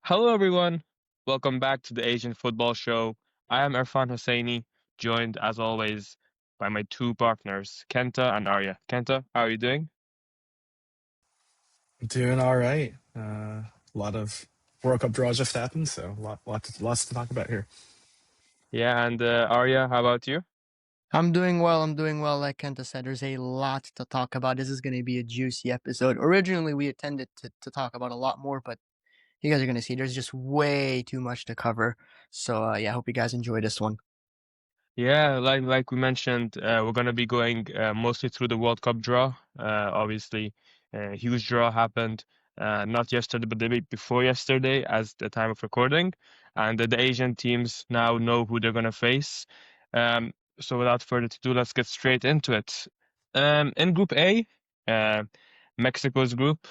Hello, everyone. Welcome back to the Asian Football Show. I am Erfan Hoseiny, joined as always by my two partners, Kenta and Arya. Kenta, how are you doing? Doing all right. A lot of World Cup draws just happened, so lots to talk about here. Yeah, and Arya, how about you? I'm doing well. I'm doing well. Like Kenta said, there's a lot to talk about. This is going to be a juicy episode. Originally, we intended to talk about a lot more, but you guys are going to see there's just way too much to cover. So, yeah, I hope you guys enjoy this one. Yeah, like we mentioned, we're gonna be going mostly through the World Cup draw. Obviously, a huge draw happened not yesterday, but the week before yesterday, as the time of recording, and the Asian teams now know who they're gonna face. So without further ado, let's get straight into it. In Group A, uh, Mexico's group,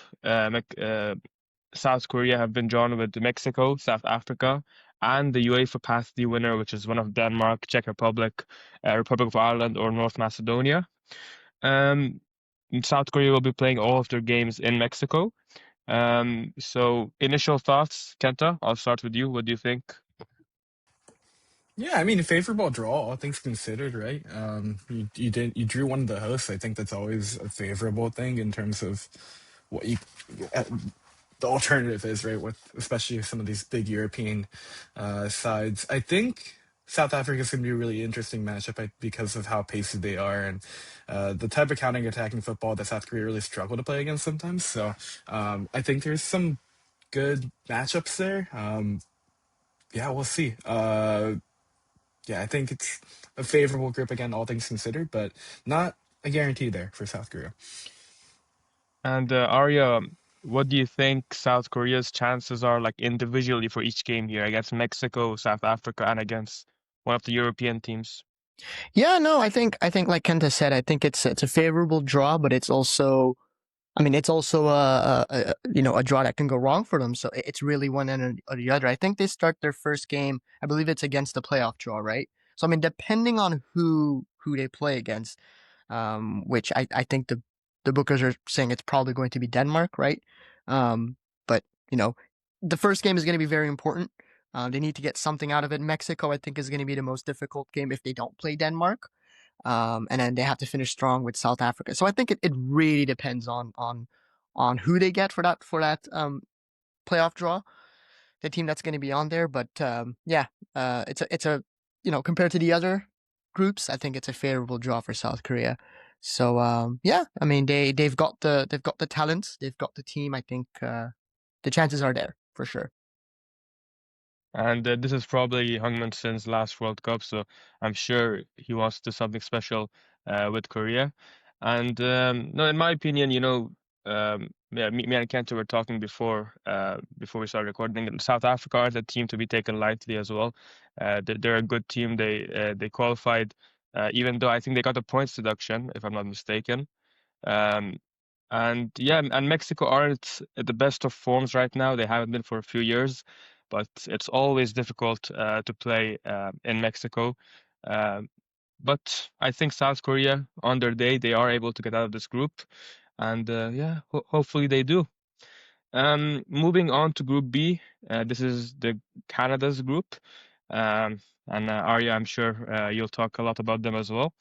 South Korea have been drawn with Mexico, South Africa, and the UEFA Path D winner, which is one of Denmark, Czech Republic, Republic of Ireland, or North Macedonia. Um, South Korea will be playing all of their games in Mexico. So initial thoughts, Kenta, I'll start with you. What do you think? Yeah, I mean, a favorable draw, all things considered, right? You drew one of the hosts. I think that's always a favorable thing in terms of what you the alternative is, right? With especially some of these big European sides. I think South Africa is going to be a really interesting matchup because of how pacey they are and the type of counting attacking football that South Korea really struggle to play against sometimes. So I think there's some good matchups there. Yeah, we'll see. Yeah, I think it's a favorable group again, all things considered, but not a guarantee there for South Korea. And Arya, what do you think South Korea's chances are like individually for each game here against Mexico, South Africa, and against one of the European teams? Yeah, no, I think like Kenta said, I think it's a favorable draw, but it's also, I mean, it's also a draw that can go wrong for them. So it's really one end or the other. I think they start their first game. I believe it's against the playoff draw, right? So I mean, depending on who they play against, which I think the bookers are saying it's probably going to be Denmark, right? But you know, the first game is going to be very important. They need to get something out of it. Mexico, I think, is going to be the most difficult game if they don't play Denmark. And then they have to finish strong with South Africa. So I think it really depends on who they get for that playoff draw, the team that's going to be on there. But yeah, it's a compared to the other groups, I think it's a favorable draw for South Korea. So yeah, I mean they've got the talent, they've got the team. I think the chances are there for sure. And this is probably Hungman Sin's last World Cup, so I'm sure he wants to do something special with Korea. And no, in my opinion, yeah, me and Kenta were talking before we started recording. South Africa are the team to be taken lightly as well. They're a good team. They qualified, even though I think they got a points deduction, if I'm not mistaken. Um, and yeah, and Mexico aren't at the best of forms right now. They haven't been for a few years, but it's always difficult to play in Mexico. Um, but I think South Korea, on their day, they are able to get out of this group, and yeah, hopefully they do. Moving on to Group B, this is the Canada's group, and Arya, I'm sure you'll talk a lot about them as well.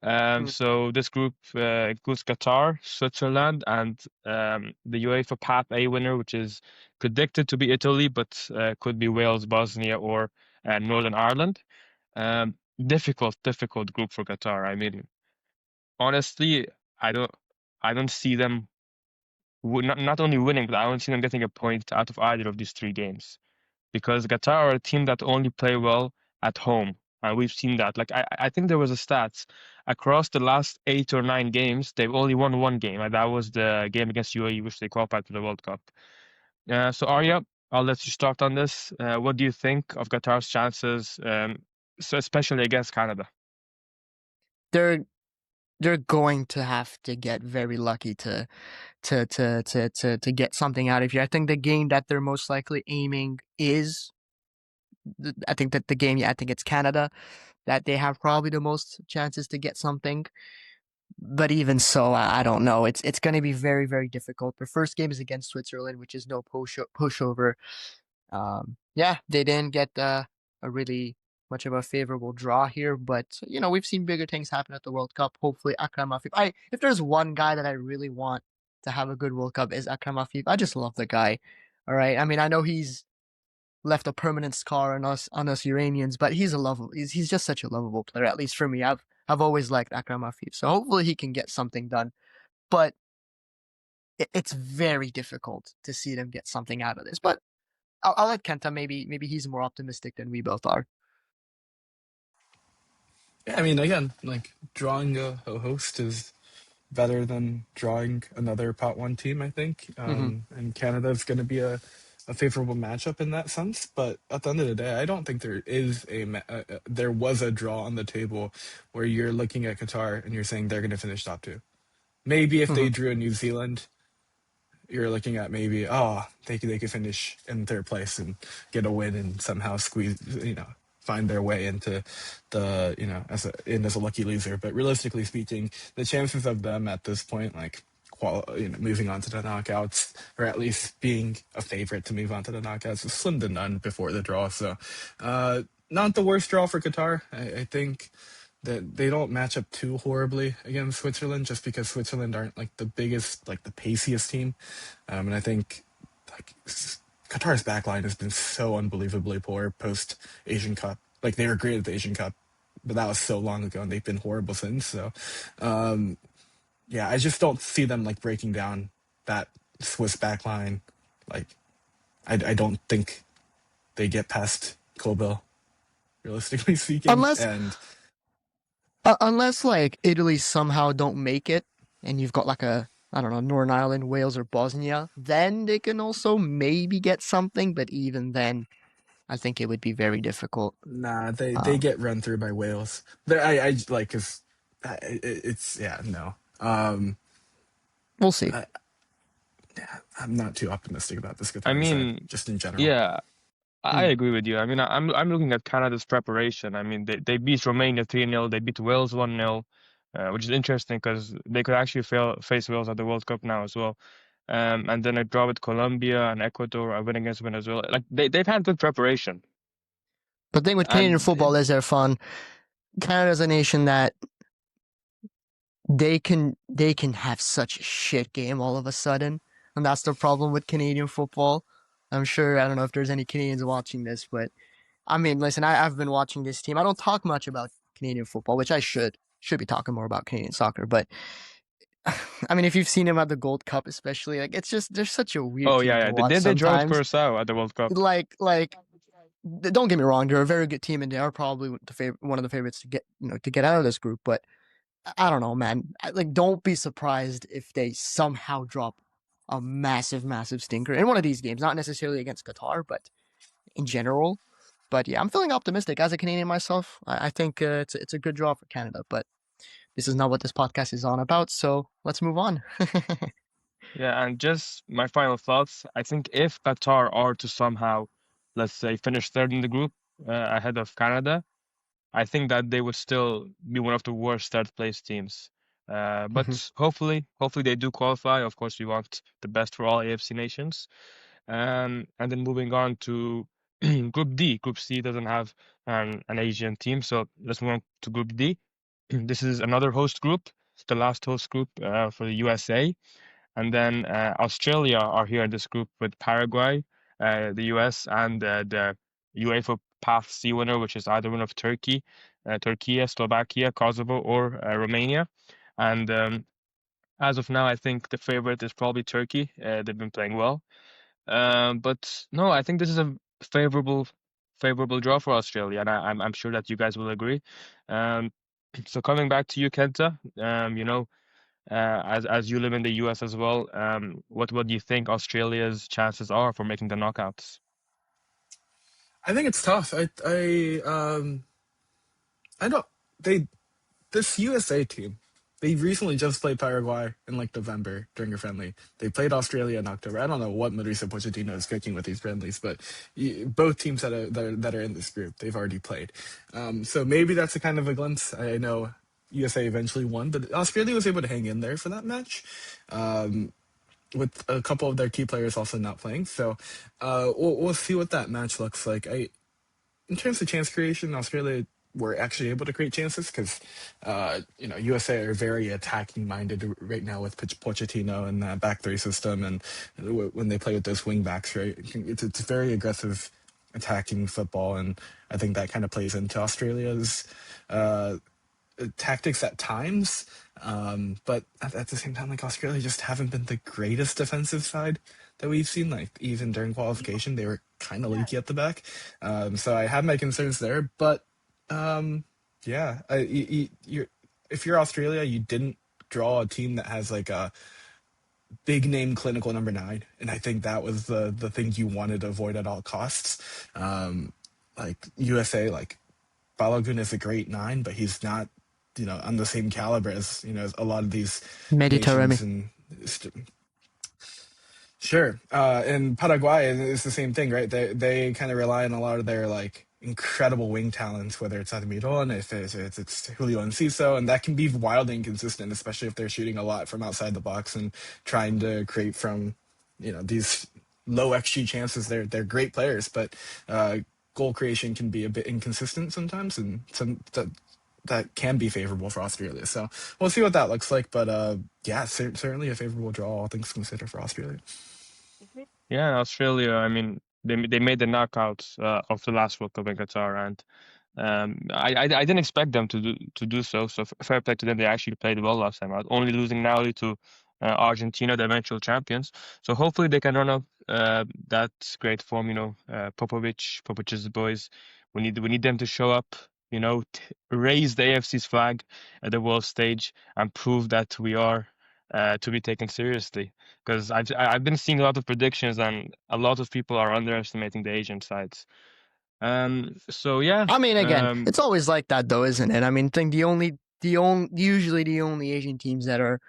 Mm. So this group includes Qatar, Switzerland, and the UEFA Path A winner, which is predicted to be Italy, but could be Wales, Bosnia, or Northern Ireland. Difficult group for Qatar. I mean, honestly, I don't, I don't see them not only winning, but I don't see them getting a point out of either of these three games because Qatar are a team that only play well at home. And we've seen that. Like I think there was a stats across the last 8 or 9 games, they've only won one game, and that was the game against UAE, which they qualified for the World Cup. So Arya, I'll let you start on this. What do you think of Qatar's chances, so especially against Canada? They're they're going to have to get very lucky to get something out of here. I think the game that they're most likely aiming is, I think that the game, yeah, I think it's Canada, that they have probably the most chances to get something. But even so, I don't know. It's going to be very, very difficult. The first game is against Switzerland, which is no pushover. Yeah, they didn't get a really much of a favorable draw here, but we've seen bigger things happen at the World Cup. Hopefully, Akram Afif. If there's one guy that I really want to have a good World Cup is Akram Afif. I just love the guy. All right, I mean, I know he's left a permanent scar on us Iranians, but he's just such a lovable player. At least for me, I've always liked Akram Afif. So hopefully he can get something done. But it's very difficult to see them get something out of this. But I'll let Kenta. Maybe he's more optimistic than we both are. Yeah, I mean, again, like drawing a host is better than drawing another pot one team, I think. Hmm. And Canada is going to be a favorable matchup in that sense. But at the end of the day, I don't think there is there was a draw on the table where you're looking at Qatar and you're saying they're going to finish top two. Maybe if they Hmm. drew a New Zealand, you're looking at maybe they could finish in third place and get a win and somehow squeeze find their way into the as a lucky loser. But realistically speaking, the chances of them at this point moving on to the knockouts or at least being a favorite to move on to the knockouts is slim to none before the draw. So not the worst draw for Qatar. I think that they don't match up too horribly against Switzerland just because Switzerland aren't like the biggest, like the paciest team. And I think like Qatar's backline has been so unbelievably poor post Asian Cup. Like they were great at the Asian Cup, but that was so long ago and they've been horrible since. So yeah, I just don't see them like breaking down that Swiss backline. Like I don't think they get past Colville, realistically speaking. Unless And unless like Italy somehow don't make it, and you've got like a I don't know Northern Ireland, Wales, or Bosnia, then they can also maybe get something. But even then, I think it would be very difficult. nah, they Um, get run through by Wales. I like because it's yeah no. we'll see. I, I'm not too optimistic about this I Qatar side, mean, just in general. yeah, I Mm. agree with you. I mean, I'm looking at Canada's preparation. I mean, they beat Romania 3-0, they beat Wales 1-0, which is interesting because they could actually face Wales at the World Cup now as well. And then a draw with Colombia and Ecuador, a win against Venezuela. Like they've had good preparation. But the thing with Canadian And football is they're fun. Canada's a nation that they can have such a shit game all of a sudden, and that's the problem with Canadian football. I'm sure I don't know if there's any Canadians watching this, but I mean, listen, I've been watching this team. I don't talk much about Canadian football, which I should be talking more about Canadian soccer. But I mean, if you've seen them at the Gold Cup, especially, like it's just they're such a weird oh team yeah, to yeah, watch they drove sometimes. Curacao at the World Cup. Like don't get me wrong, they're a very good team, and they are probably one of the favorites to get out of this group. But I don't know, man. Like, don't be surprised if they somehow drop a massive, massive stinker in one of these games. Not necessarily against Qatar, but in general. But yeah, I'm feeling optimistic as a Canadian myself. I think it's a good draw for Canada. But this is not what this podcast is on about. So let's move on. Yeah, and just my final thoughts. I think if Qatar are to somehow, let's say, finish third in the group ahead of Canada, I think that they would still be one of the worst third place teams. But hopefully they do qualify. Of course, we want the best for all AFC nations. And then moving on to Group D. Group C doesn't have an Asian team, so let's move on to Group D. This is another host group. It's the last host group for the USA. And then Australia are here in this group with Paraguay, the US, and the UEFA Path C winner, which is either one of Turkey, Slovakia, Kosovo, or Romania. And as of now, I think the favorite is probably Turkey. They've been playing well. But no, I think this is a favorable draw for Australia, and I'm sure that you guys will agree. Um, so coming back to you, Kenta, as you live in the US as well, what do you think Australia's chances are for making the knockouts? I think it's tough. I don't they this USA team. They recently just played Paraguay in like November during a friendly. They played Australia in October. I don't know what Mauricio Pochettino is cooking with these friendlies, but both teams that are in this group, they've already played. So maybe that's a kind of a glimpse. I know USA eventually won, but Australia was able to hang in there for that match. with a couple of their key players also not playing. So we'll see what that match looks like. In terms of chance creation, Australia were actually able to create chances because, USA are very attacking minded right now with Pochettino and that back three system, and when they play with those wing backs, right, it's very aggressive attacking football, and I think that kind of plays into Australia's uh, tactics at times. But at the same time, like Australia just haven't been the greatest defensive side that we've seen. Like even during qualification, they were kind of leaky at the back. So I have my concerns there. But yeah, if you're Australia, you didn't draw a team that has like a big name clinical number 9, and I think that was the thing you wanted to avoid at all costs. Like USA, like Balogun is a great 9, but he's not, on the same caliber as, a lot of these Mehdi nations. Taremi. And sure. And Paraguay is the same thing, right? They kind of rely on a lot of their like incredible wing talents, whether it's Almiron, if it's Julio Enciso, and that can be wildly inconsistent, especially if they're shooting a lot from outside the box and trying to create from, these low XG chances. They're great players, but goal creation can be a bit inconsistent sometimes, and that can be favorable for Australia. So we'll see what that looks like. But yeah, certainly a favorable draw, all things considered, for Australia. Yeah, Australia. I mean, they made the knockouts of the last World Cup in Qatar, and I didn't expect them to do so. So fair play to them. They actually played well last time out, only losing narrowly to Argentina, the eventual champions. So hopefully they can run up that great form. Popovic's boys. We need them to show up. Raise the AFC's flag at the world stage and prove that we are to be taken seriously. Because I've been seeing a lot of predictions and a lot of people are underestimating the Asian sides. So yeah. I mean, again, it's always like that, though, isn't it? I mean, think usually the only Asian teams that are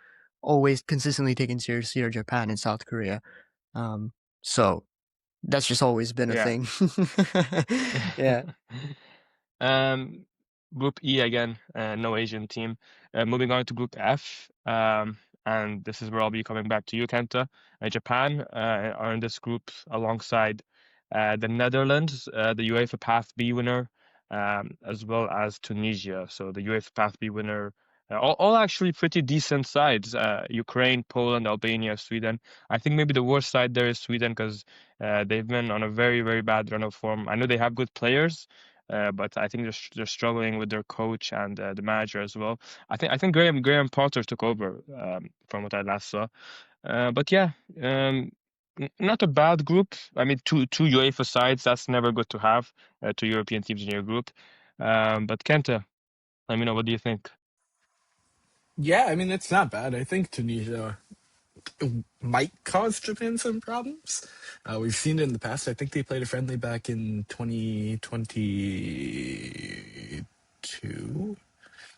always consistently taken seriously are Japan and South Korea. So that's just always been a Yeah. thing. Yeah. Um, Group E again, no Asian team. Moving on to Group F, and this is where I'll be coming back to you, Kenta. Japan are in this group alongside the Netherlands, the UEFA Path B winner, as well as Tunisia. So the UEFA Path B winner, all actually pretty decent sides. Ukraine, Poland, Albania, Sweden. I think maybe the worst side there is Sweden because they've been on a very, very bad run of form. I know they have good players. But I think they're struggling with their coach and the manager as well. I think Graham Potter took over from what I last saw. But yeah, not a bad group. I mean, two UEFA sides. That's never good to have. Two European teams in your group. But Kenta, let me know, what do you think? Yeah, I mean, it's not bad. I think Tunisia might cause Japan some problems. We've seen it in the past. I think they played a friendly back in 2022.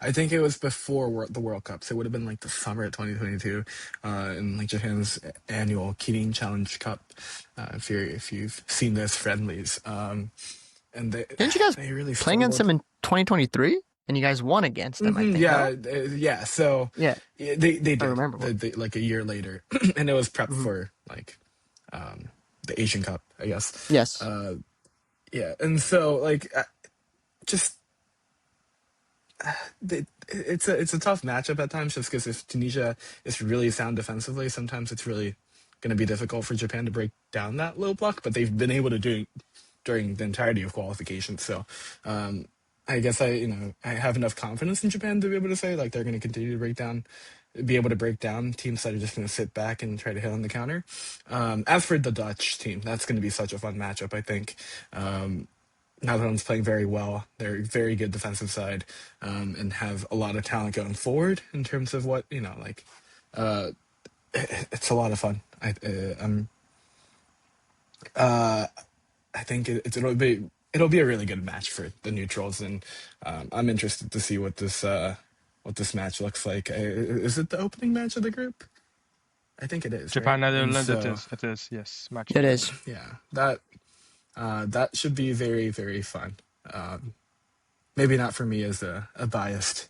I think it was before the World Cup, so it would have been like the summer of 2022, in like Japan's annual Kirin Challenge Cup. If you've seen those friendlies, and they Didn't you guys they really play against struggled. them in 2023? And you guys won against them, I think. Yeah, No? yeah. So Yeah, they did. I remember. Like a year later, and it was prep for like the Asian Cup, I guess. Yes. Yeah, and so like just it's a tough matchup at times, just because if Tunisia is really sound defensively, sometimes it's really going to be difficult for Japan to break down that low block. But they've been able to do it during the entirety of qualification. So I guess I have enough confidence in Japan to be able to say like they're going to continue to be able to break down teams that are just going to sit back and try to hit on the counter. As for the Dutch team, that's going to be such a fun matchup, I think. Netherlands playing very well. They're a very good defensive side, and have a lot of talent going forward in terms of what like. It's a lot of fun. I think it'll be a really good match for the neutrals, and I'm interested to see what this match looks like. Is it the opening match of the group? I think it is, right? Japan, And Netherlands. It so is. It is. Yes, match It day. is. yeah, that should be very, very fun. Maybe not for me as a biased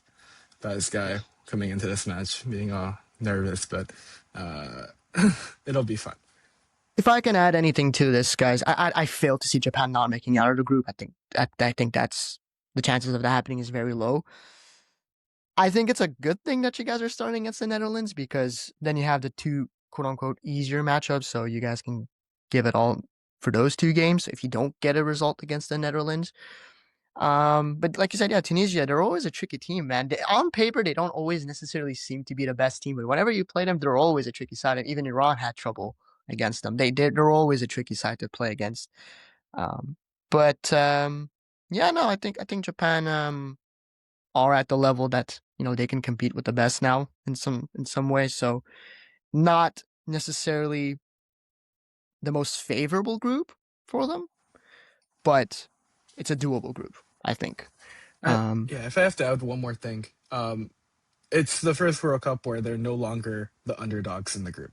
guy coming into this match, being all nervous, but It'll be fun. If I can add anything to this, guys, I fail to see Japan not making it out of the group. I think that's the chances of that happening is very low. I think it's a good thing that you guys are starting against the Netherlands because then you have the two quote unquote easier matchups, so you guys can give it all for those two games if you don't get a result against the Netherlands. But like you said, yeah, Tunisia, they're always a tricky team, man. On paper, they don't always necessarily seem to be the best team, but whenever you play them, they're always a tricky side. And even Iran had trouble against them. They're always a tricky side to play against. Yeah, no, I think Japan are at the level that they can compete with the best now in some ways. So not necessarily the most favorable group for them, but it's a doable group, I think. Yeah, if I have to add one more thing, it's the first World Cup where they're no longer the underdogs in the group.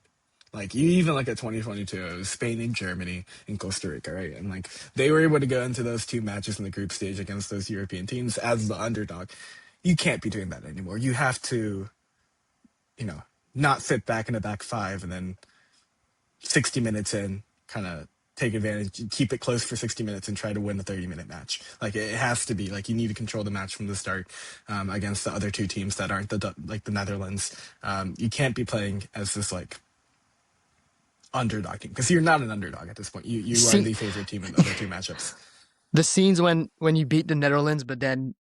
Like you even like at 2022, it was Spain and Germany and Costa Rica, right? And like they were able to go into those two matches in the group stage against those European teams as the underdog. You can't be doing that anymore. You have to, not sit back in the back five and then 60 minutes in, kind of take advantage, keep it close for 60 minutes and try to win a 30-minute match. Like it has to be like you need to control the match from the start against the other two teams that aren't the Netherlands. You can't be playing as this like underdog team because you're not an underdog at this point. You are the favorite team in the other two matchups. The scenes when you beat the Netherlands but then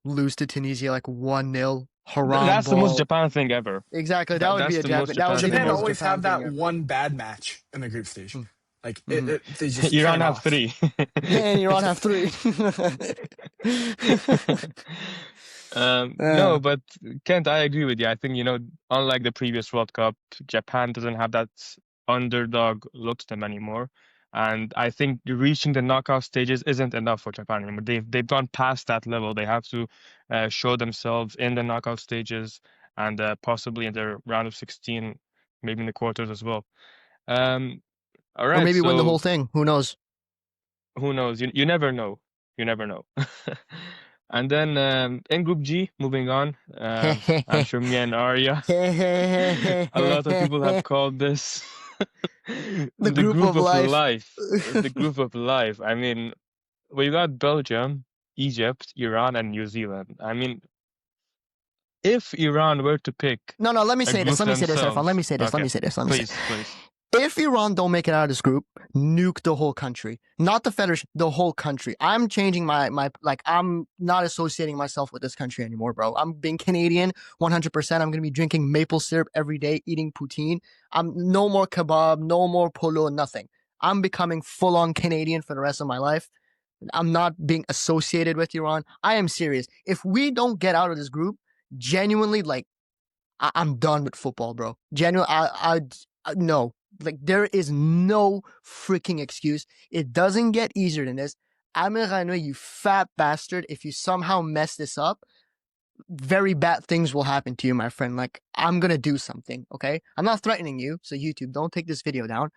lose to Tunisia like 1-0. That's the most Japan thing ever. Exactly. That would be a Japan. That would be Japan the most always Japan have that thing one bad match in the group stage. Like they just Iran have 3. Yeah, Iran have 3. No, but Kent, I agree with you. I think unlike the previous World Cup, Japan doesn't have that underdog look to them anymore. And I think reaching the knockout stages isn't enough for Japan anymore. They've gone past that level. They have to show themselves in the knockout stages and possibly in the round of 16, maybe in the quarters as well. All right, or maybe so win the whole thing. Who knows? Who knows? You never know. You never know. And then in Group G, moving on, I'm sure me and Arya, a lot of people have called this the group of life. The group of life. I mean, we got Belgium, Egypt, Iran, and New Zealand. I mean, if Iran were to pick No, let me say this, Erfan. Let me say this. Please. If Iran don't make it out of this group, nuke the whole country. Not the federation, the whole country. I'm changing my I'm not associating myself with this country anymore, bro. I'm being Canadian 100%. I'm going to be drinking maple syrup every day, eating poutine. I'm no more kebab, no more polo, nothing. I'm becoming full-on Canadian for the rest of my life. I'm not being associated with Iran. I am serious. If we don't get out of this group, genuinely, I'm done with football, bro. Genuinely, no. There is no freaking excuse. It doesn't get easier than this. Amir Ranoui, you fat bastard. If you somehow mess this up, very bad things will happen to you, my friend. I'm going to do something, okay? I'm not threatening you, so YouTube, don't take this video down.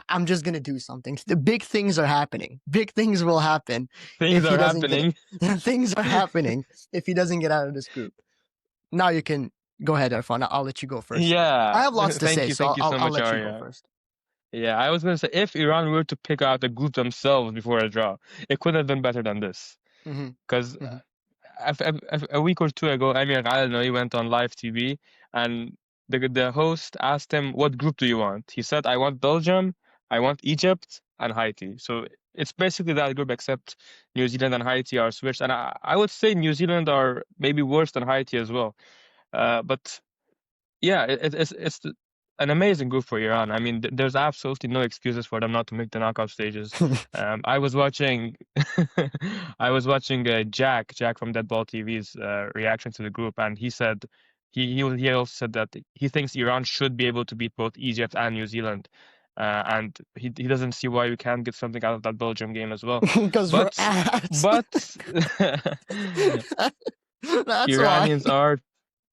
I'm just going to do something. The big things are happening. Big things will happen. Things are happening. Things are happening if he doesn't get out of this group. Now you can go ahead, Erfan. I'll let you go first. Yeah. I have lots to say, so I'll let Arya. you go first. Yeah, I was going to say, if Iran were to pick out a group themselves before a draw, it could have been better than this. Because a week or two ago, Amir Ranoui went on live TV, and the host asked him, what group do you want? He said, I want Belgium, I want Egypt, and Haiti. So it's basically that group, except New Zealand and Haiti are switched. And I would say New Zealand are maybe worse than Haiti as well. But yeah, it's an amazing group for Iran. I mean, there's absolutely no excuses for them not to make the knockout stages. I was watching, Jack from Dead Ball TV's reaction to the group, and he said he also said that he thinks Iran should be able to beat both Egypt and New Zealand, and he doesn't see why we can't get something out of that Belgium game as well. Because we're ass. But That's Iranians why.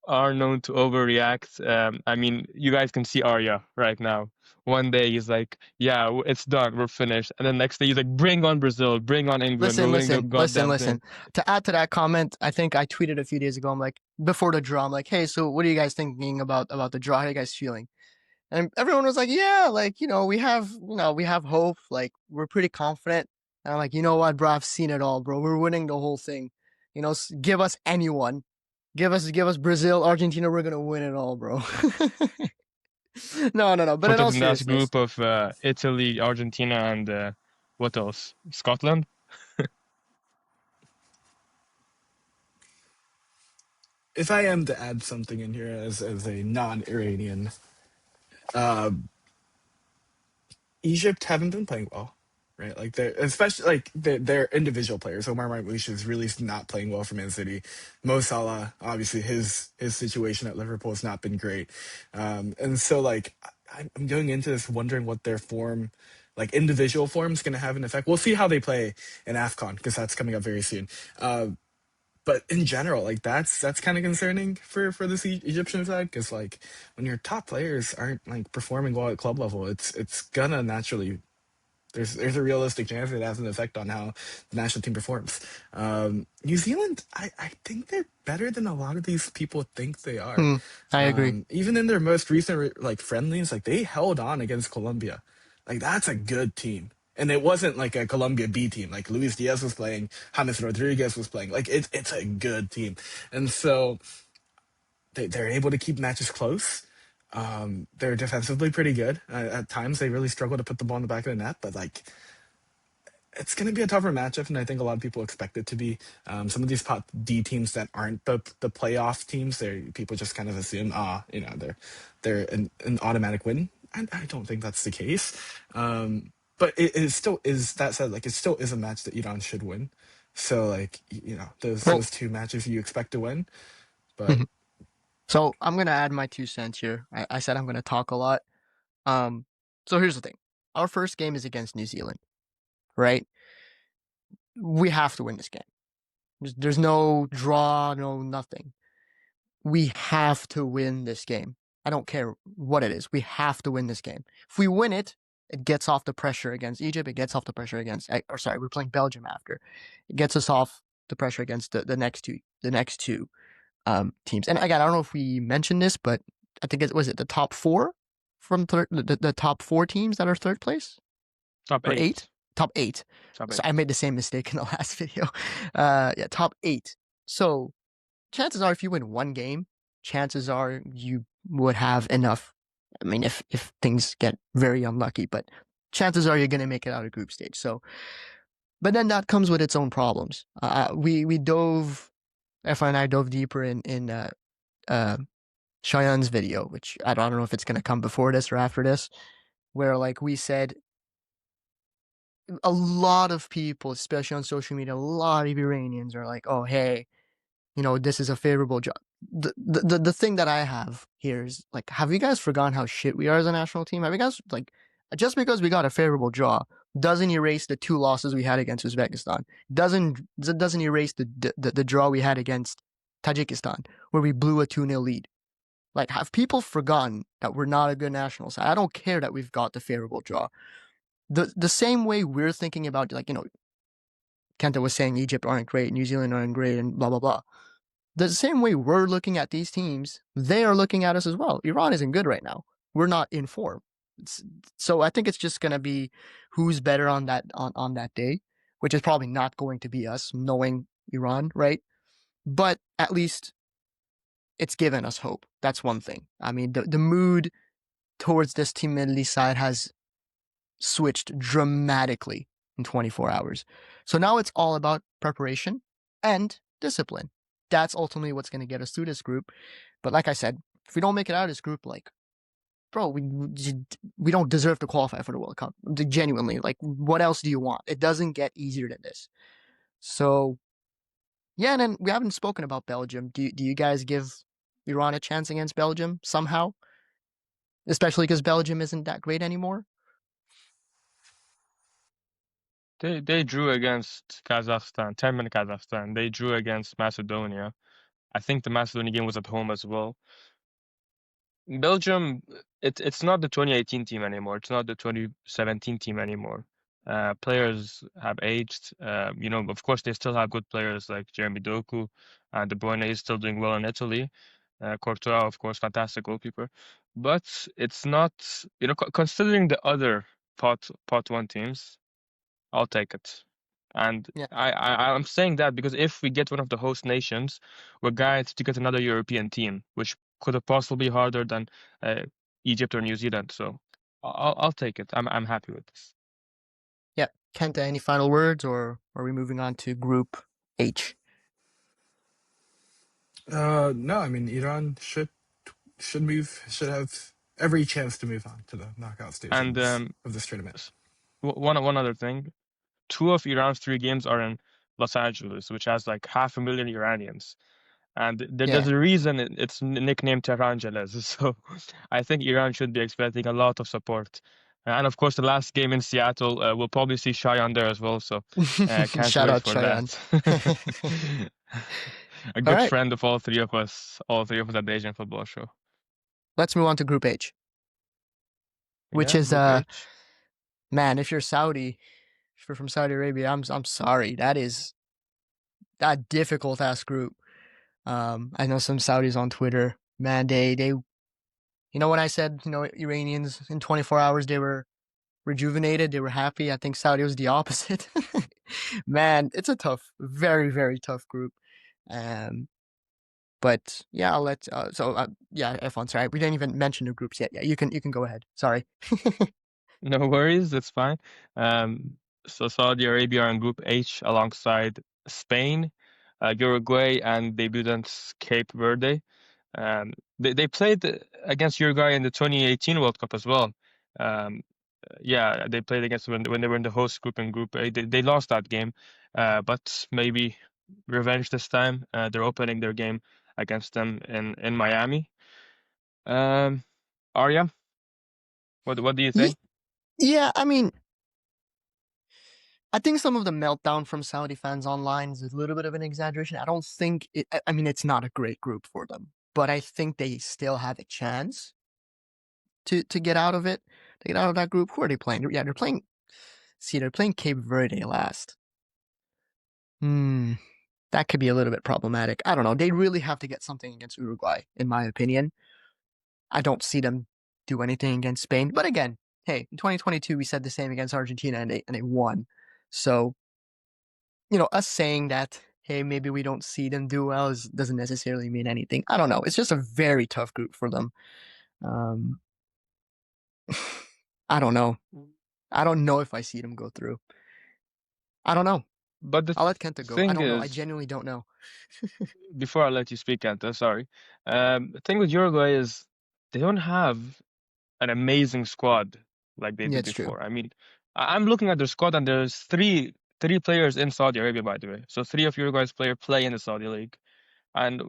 are known to overreact. I mean, you guys can see Arya right now. One day he's like, yeah, it's done, we're finished. And then next day he's like, bring on Brazil, bring on England. Listen. To add to that comment, I think I tweeted a few days ago, I'm like, before the draw, I'm like, hey, so what are you guys thinking about the draw? How are you guys feeling? And everyone was like, yeah, like, we have hope. Like, we're pretty confident. And I'm like, you know what, bro? I've seen it all, bro. We're winning the whole thing. Give us anyone. Give us Brazil, Argentina. We're going to win it all, bro. No. But in Put us all in that seriousness, group of Italy, Argentina, and what else? Scotland? If I am to add something in here as a non-Iranian, uh, Egypt haven't been playing well, right? Like they're especially like their individual players. Omar Marmoush is really not playing well for Man City. Mo Salah, obviously his situation at Liverpool has not been great, and so like I'm going into this wondering what their form, like individual form, is going to have an effect. We'll see how they play in AFCON because that's coming up very soon. But in general, like that's kind of concerning for this Egyptian side because like when your top players aren't like performing well at club level, it's gonna naturally there's a realistic chance it has an effect on how the national team performs. New Zealand, I think they're better than a lot of these people think they are. I agree. Even in their most recent like friendlies, like they held on against Colombia. Like that's a good team. And it wasn't like a Colombia B team. Like Luis Diaz was playing, James Rodriguez was playing. Like it's a good team. And so they're able to keep matches close. They're defensively pretty good. At times, they really struggle to put the ball in the back of the net, but like it's going to be a tougher matchup, and I think a lot of people expect it to be. Some of these pot D teams that aren't the playoff teams, they people just kind of assume, they're an automatic win, and I don't think that's the case. But it still is. That said, like it still is a match that Iran should win. So like Well, those two matches you expect to win, but so I'm going to add my 2 cents here. I said I'm going to talk a lot. Um, so here's the thing. Our first game is against New Zealand, right? We have to win this game. There's no draw, no nothing. We have to win this game. I don't care what it is. We have to win this game. If we win it, it gets off the pressure against Egypt. It gets off the pressure against, we're playing Belgium after. It gets us off the pressure against the next two teams. And again, I don't know if we mentioned this, but I think was it the top four from the top four teams that are third place Top or eight. eight? Top eight. Top So eight. I made the same mistake in the last video. Yeah, top eight. So chances are, if you win one game, chances are you would have enough. I mean, if things get very unlucky, but chances are you're going to make it out of group stage. So, but then that comes with its own problems. We dove, Erfan and I dove deeper in Cheyenne video, which I don't know if it's going to come before this or after this, where like we said, a lot of people, especially on social media, a lot of Iranians are like, "Oh, hey, this is a favorable job." The thing that I have here is like, have you guys forgotten how shit we are as a national team? Have you guys like, just because we got a favorable draw doesn't erase the 2 losses we had against Uzbekistan? Doesn't erase the draw we had against Tajikistan where we blew a 2-0 lead. Like, have people forgotten that we're not a good national side? I don't care that we've got the favorable draw. The same way we're thinking about, like, Kenta was saying Egypt aren't great, New Zealand aren't great, and blah blah blah. The same way we're looking at these teams, they are looking at us as well. Iran isn't good right now. We're not in form. So I think it's just gonna be who's better on that day, which is probably not going to be us, knowing Iran, right? But at least it's given us hope. That's one thing. I mean, the mood towards this Team Italy side has switched dramatically in 24 hours. So now it's all about preparation and discipline. That's ultimately what's going to get us through this group. But like I said, if we don't make it out of this group, like, bro, we don't deserve to qualify for the World Cup. Genuinely, like, what else do you want? It doesn't get easier than this. So, yeah, and then we haven't spoken about Belgium. Do you guys give Iran a chance against Belgium somehow? Especially because Belgium isn't that great anymore. They drew against Kazakhstan, 10-man Kazakhstan. They drew against Macedonia. I think the Macedonia game was at home as well. Belgium, it's not the 2018 team anymore. It's not the 2017 team anymore. Players have aged. Of course, they still have good players like Jeremy Doku. De Bruyne is still doing well in Italy. Courtois, of course, fantastic goalkeeper. but it's not, considering the other pot one teams, I'll take it. And Yeah. I'm saying that because if we get one of the host nations, we're guaranteed to get another European team, which could have possibly be harder than uh, Egypt or New Zealand. So I'll take it. I'm happy with this. Yeah. Kenta, any final words, or are we moving on to Group H? No, I mean Iran should have every chance to move on to the knockout And stages of this tournament. one other thing, two of Iran's three games are in Los Angeles, which has like 500,000 Iranians. And Yeah. there's a reason it's nicknamed Tehrangeles. So I think Iran should be expecting a lot of support. And of course, the last game in Seattle, we'll probably see Cheyenne there as well. So can't Shout wait out for Cheyenne. that. A All good right. friend of all three of us at the Asian Football Show. Let's move on to Group H, which Yeah, is Group H. man, if you're Saudi, if you're from Saudi Arabia, I'm sorry. That is that difficult ass group. I know some Saudis on Twitter. Man, they when I said, Iranians in 24 hours they were rejuvenated, they were happy. I think Saudi was the opposite. Man, it's a tough, very, very tough group. Um, but yeah, I'll let. Yeah, Erfan, sorry, we didn't even mention the groups yet. Yeah, you can go ahead. Sorry. No worries, that's fine. Um, so Saudi Arabia are in Group H alongside Spain, Uruguay, and debutants Cape Verde. They played against Uruguay in the 2018 World Cup as well. Um, yeah, they played against them when they were in the host group in Group A. They lost that game, but maybe revenge this time. They're opening their game against them in Miami. Um, Arya, what do you think? Yeah, I mean, I think some of the meltdown from Saudi fans online is a little bit of an exaggeration. I don't think it. I mean, it's not a great group for them, but I think they still have a chance to get out of it, to get out of that group. Who are they playing? Yeah, they're playing. See, they're playing Cape Verde last. Hmm, that could be a little bit problematic. I don't know. They really have to get something against Uruguay, in my opinion. I don't see them do anything against Spain. But again, hey, in 2022 we said the same against Argentina and they won. So, us saying that, hey, maybe we don't see them do well doesn't necessarily mean anything. I don't know. It's just a very tough group for them. Um, I don't know. I don't know if I see them go through. I don't know. But the I'll let Kenta go. I thing don't know. I is, genuinely don't know. before I let you speak, Kenta, sorry. The thing with Uruguay is they don't have an amazing squad like they Yeah, did it's true. before. I mean, I'm looking at their squad and there's three players in Saudi Arabia, by the way. So three of Uruguay's players play in the Saudi League. And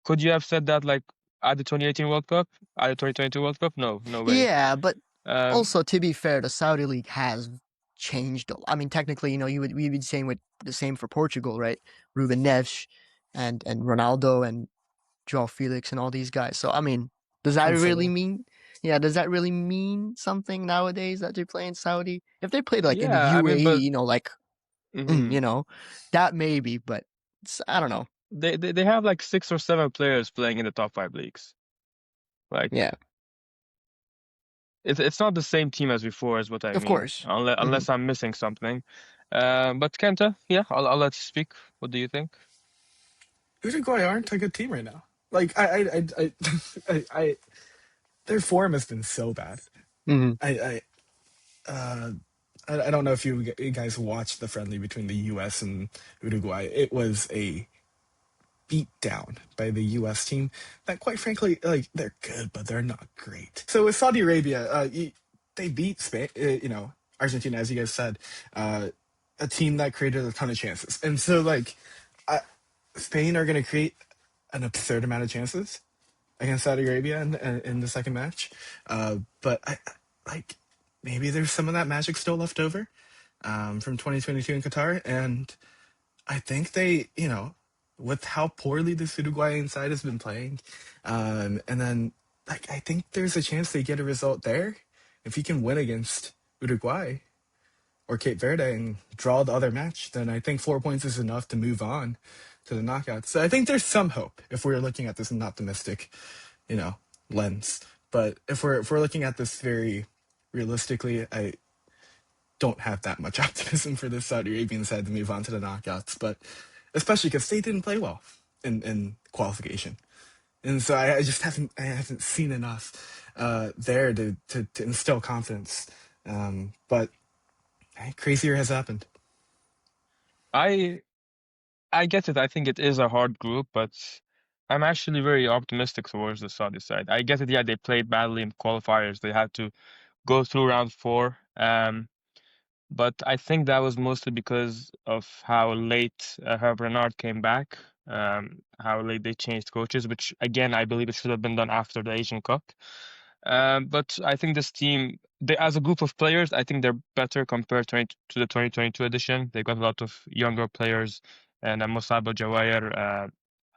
could you have said that like at the 2018 World Cup, at the 2022 World Cup? No, no way. Yeah, but Um, also to be fair, the Saudi league has changed. I mean, technically, we'd be saying with the same for Portugal, right? Ruben Neves and Ronaldo and João Felix and all these guys. So I mean, does that really Cancelo. mean? Yeah, does that really mean something nowadays that they play in Saudi? If they played like in the yeah, I mean, UAE, but like mhm. that maybe, but I don't know. They have like six or seven players playing in the top five leagues. Like Yeah, it's not the same team as before, is what I of mean. course. Hmm. Unless I'm missing something. But Kenta, yeah, I'll let you speak. What do you think? Uruguay aren't a good team right now. Like I their form has been so bad. Hmm. I uh, I don't know if you guys watched the friendly between the U.S. and Uruguay. It was a beat down by the U.S. team that, quite frankly, like they're good, but they're not great. So with Saudi Arabia, they beat Spain, Argentina, as you guys said, uh, a team that created a ton of chances, and so like uh, Spain are going to create an absurd amount of chances against Saudi Arabia in the second match. But like maybe there's some of that magic still left over from 2022 in Qatar, and I think they, with how poorly this Uruguayan side has been playing, and then like I think there's a chance they get a result there if you can win against Uruguay or Cape Verde and draw the other match. Then I think 4 points is enough to move on to the knockouts. So I think there's some hope if we're looking at this in an optimistic, lens. But if we're looking at this very realistically, I don't have that much optimism for this Saudi Arabian side to move on to the knockouts. But especially because they didn't play well in qualification, and so I just haven't seen enough there to instill confidence. But hey, crazier has happened. I I get it. I think it is a hard group, but I'm actually very optimistic towards the Saudi side. I get it. Yeah, they played badly in qualifiers. They had to go through round four. But I think that was mostly because of how late Herb Renard came back, how late they changed coaches, which again, I believe it should have been done after the Asian Cup. But I think this team, as a group of players, I think they're better compared to the 2022 edition. They've got a lot of younger players, and Musab Jawair,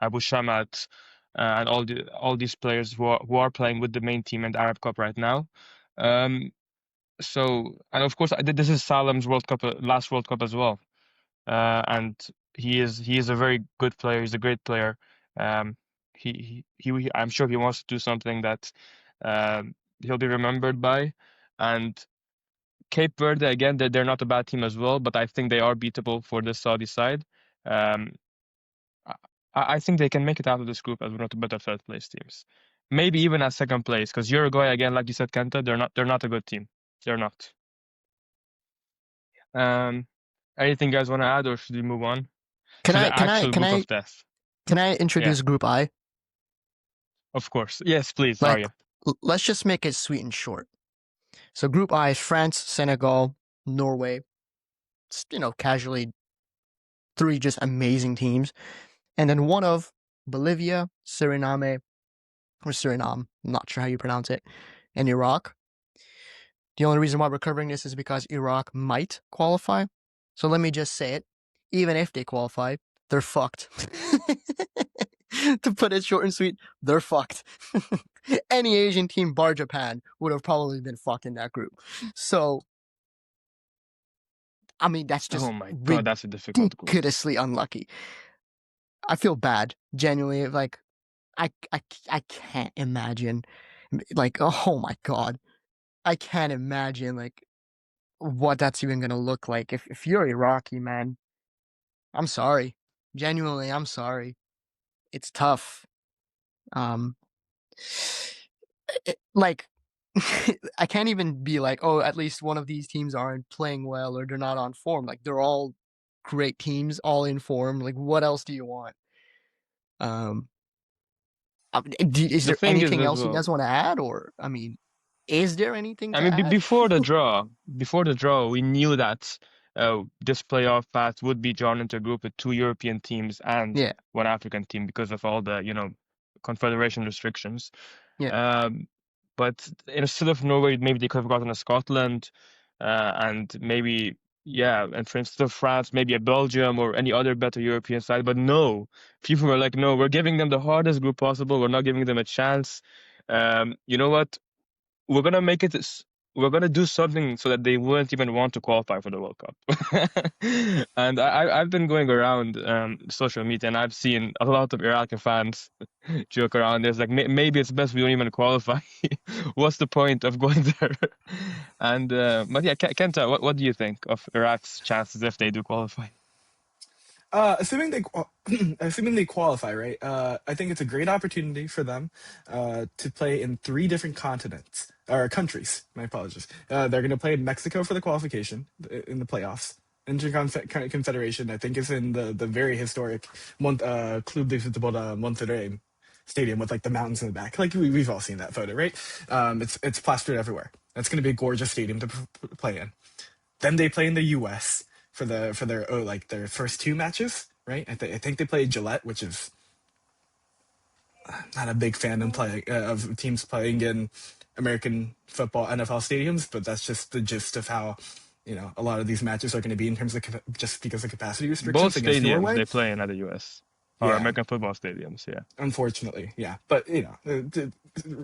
Abu Shamat, and all these players who are playing with the main team in the Arab Cup right now. Um, and of course, this is Salem's World Cup, last World Cup as well. And he is a very good player. He's a great player. Um, I'm sure he wants to do something that he'll be remembered by. And Cape Verde again, they're not a bad team as well, but I think they are beatable for the Saudi side. Um, I, I think they can make it out of this group as one of the better third place teams. Maybe even as second place, because Uruguay again, like you said, Kenta, they're not a good team. They're not. Um, Anything you guys want to add, or should we move on Can to I the can I actual can group I of death? can I Yeah, introduce Group I? of course. Yes, please, Like, Arya. let's just make it sweet and short. So Group I is France, Senegal, Norway. Casually three just amazing teams, and then one of Bolivia, Suriname, or Suriname, I'm not sure how you pronounce it, and Iraq. The only reason why we're covering this is because Iraq might qualify. So let me just say it. Even if they qualify, they're fucked. To put it short and sweet, they're fucked. Any Asian team bar Japan would have probably been fucked in that group. So, I mean, that's just Oh my God, that's a difficult group. ridiculously unlucky. I feel bad, genuinely. Like, I can't imagine. Like, oh my God. I can't imagine, like, what that's even gonna look like. If you're Iraqi, man, I'm sorry. Genuinely, I'm sorry. It's tough. Um, like, I can't even be like, oh, at least one of these teams aren't playing well or they're not on form. Like, they're all great teams, all in form. Like, what else do you want? Um, is The there thing is anything as else you well. guys want to add? Or, I mean, is there anything I to mean, add? before the draw, we knew that this playoff path would be drawn into a group with two European teams and Yeah, one African team because of all the, confederation restrictions. yeah. Um, but instead of Norway, maybe they could have gotten a Scotland, and maybe, yeah, and for instead of France, maybe a Belgium or any other better European side. But no, people were like, no, we're giving them the hardest group possible. We're not giving them a chance. You know what? We're gonna make it. We're gonna do something so that they wouldn't even want to qualify for the World Cup. And I've been going around social media and I've seen a lot of Iraqi fans joke around. There's like maybe it's best we don't even qualify. What's the point of going there? And but yeah, Kenta, what do you think of Iraq's chances if they do qualify? Assuming assuming they qualify, right? I think it's a great opportunity for them to play in three different continents or countries. My apologies. They're going to play in Mexico for the qualification in the playoffs. Confederation, I think, is in the very historic Club de Futbol de Monterrey stadium with like the mountains in the back. Like we've all seen that photo, right? It's plastered everywhere. That's going to be a gorgeous stadium to play in. Then they play in the U.S. For their like their first two matches, right? I think they played Gillette, which is not a big fan of teams playing in American football NFL stadiums, but that's just the gist of how a lot of these matches are going to be in terms of just because of capacity Both restrictions against stadiums Norway. they play in at the US or Yeah, American football stadiums, yeah. unfortunately, yeah. But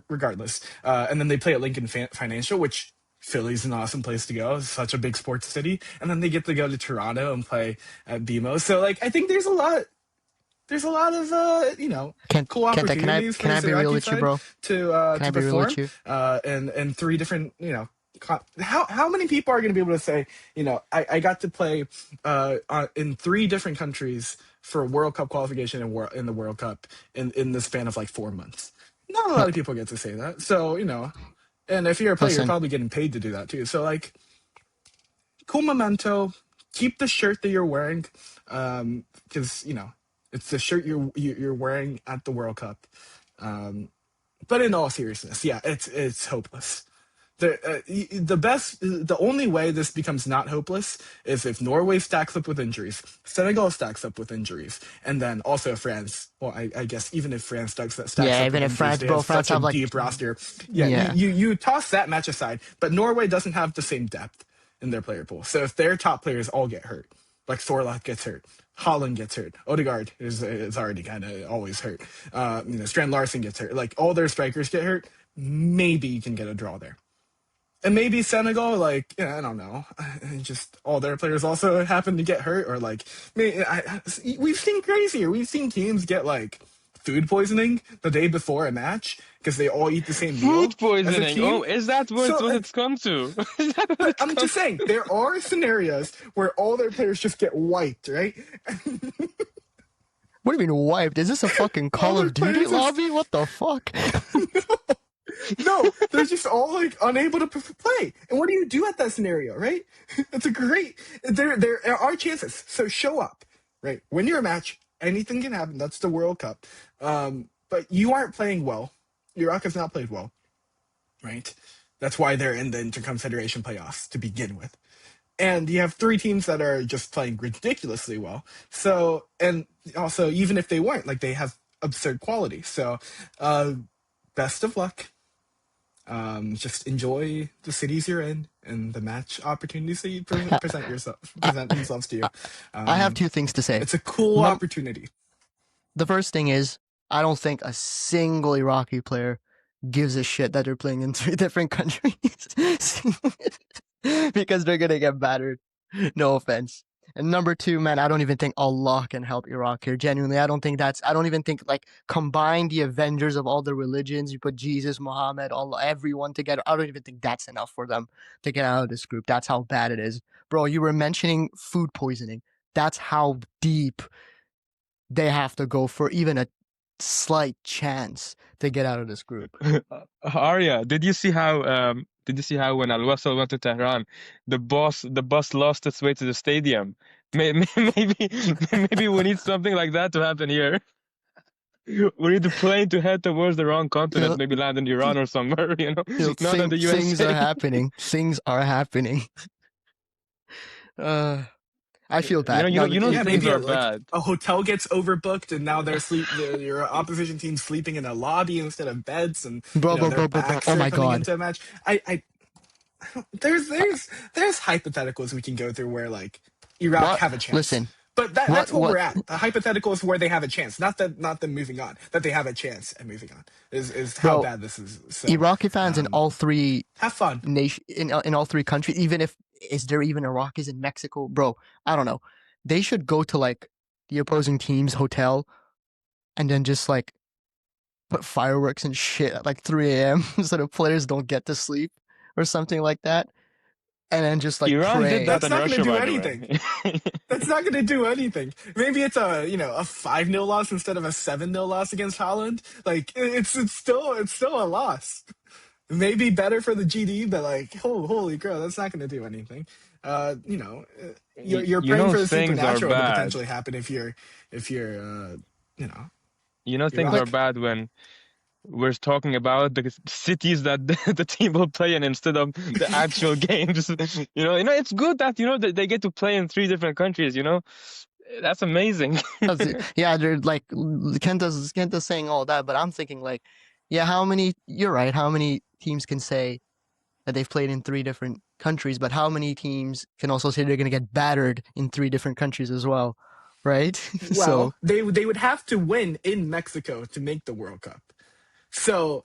regardless, and then they play at Lincoln Financial, which Philly's an awesome place to go. It's such a big sports city, and then they get to go to Toronto and play at BMO. So like, I think there's a lot. there's a lot of cool Kenta, opportunities for can I be real Iraqi with you, side bro? Can I to be real with perform you? in three different how many people are going to be able to say I got to play in three different countries for World Cup qualification in the World Cup in the span of like 4 months. Not a No, lot of people get to say that. So and if you're a player, you're listen. probably getting paid to do that too. So like, cool memento. Keep the shirt that you're wearing, because it's the shirt you're wearing at the World Cup. But in all seriousness, yeah, it's hopeless. The only way this becomes not hopeless is if Norway stacks up with injuries, Senegal stacks up with injuries, and then also France. Well, I guess even if France stacks Yeah, up with even if injuries, France, they have bro, France such a have like, deep roster. Yeah, yeah, you toss that match aside, but Norway doesn't have the same depth in their player pool. So if their top players all get hurt, like Thorlock gets hurt, Holland gets hurt, Odegaard is already kind of always hurt. Strand Larson gets hurt. Like all their strikers get hurt. Maybe you can get a draw there. And maybe Senegal, like, I don't know, just all their players also happen to get hurt, or like, we've seen crazier. We've seen teams get like food poisoning the day before a match because they all eat the same meal Food as a poisoning. team. Oh, is that So, what it's come to? Is that what but it's I'm come just saying, there are scenarios where all their players just get wiped, right? what do you mean wiped? Is this a fucking All Call their of Duty players just lobby? What the fuck? no, they're just all like unable to play. And what do you do at that scenario, right? It's a great. There are chances. So show up, right? Win your match. Anything can happen. That's the World Cup. But you aren't playing well. Iraq has not played well, right? That's why they're in the Intercontinental Play-offs to begin with. And you have three teams that are just playing ridiculously well. So, and also, even if they weren't, like, they have absurd quality. So, best of luck. Just enjoy the cities you're in and the match opportunities that you present themselves to you. I have Um, two things to say. it's a cool Num- opportunity. the first thing is, I don't think a single Iraqi player gives a shit that they're playing in 3 different countries because they're gonna get battered. No offense. And number two, man, I don't even think Allah can help Iraq here. Genuinely, I don't even think like combine the Avengers of all the religions. You put Jesus, Muhammad, Allah, everyone together. I don't even think that's enough for them to get out of this group. That's how bad it is, bro. You were mentioning food poisoning. That's how deep they have to go for even a slight chance to get out of this group. Arya, did you see how when Al Wasl went to Tehran, the bus lost its way to the stadium? Maybe maybe we need something like that to happen here. We need the plane to head towards the wrong You continent, know, maybe land in Iran or somewhere, not in the things are USA. happening. Things are happening. I feel bad. No, You know Yeah, things maybe are like bad. a hotel gets overbooked and now your opposition team's sleeping in a lobby instead of beds, and their bro. backs Oh are my coming god. into a match. I there's hypotheticals we can go through where like Iraq What? have a chance. Listen. But What? that's what What? we're at. The hypothetical is where they have a chance, not them moving on. That they have a chance at moving on is how Bro, bad this is. So Iraqi fans in all 3 have fun. in all 3 countries, even if is there even Iraqis in Mexico, bro? I don't know. They should go to like the opposing team's hotel and then just like put fireworks and shit at like 3 a.m. so the players don't get to sleep or something like that, and then just like Iran did pray. that That's in not going to Russia, do by the anything. way. That's not going to do anything. Maybe it's a 5-0 loss instead of a 7-0 loss against Holland. Like it's still a loss. Maybe better for the GD, but like holy crow, that's not going to do anything. You're praying for the Things are supernatural to bad. potentially happen if you're Things are Iraq. Like, bad when we're talking about the cities that the team will play in instead of the actual games. It's good that that they get to play in 3 different countries. That's amazing. yeah, they're like Kenta's saying all that, but I'm thinking like, yeah, how many? You're right. How many teams can say that they've played in 3 different countries, but how many teams can also say they're going to get battered in 3 different countries as well, right? So Well, they would have to win in Mexico to make the World Cup. So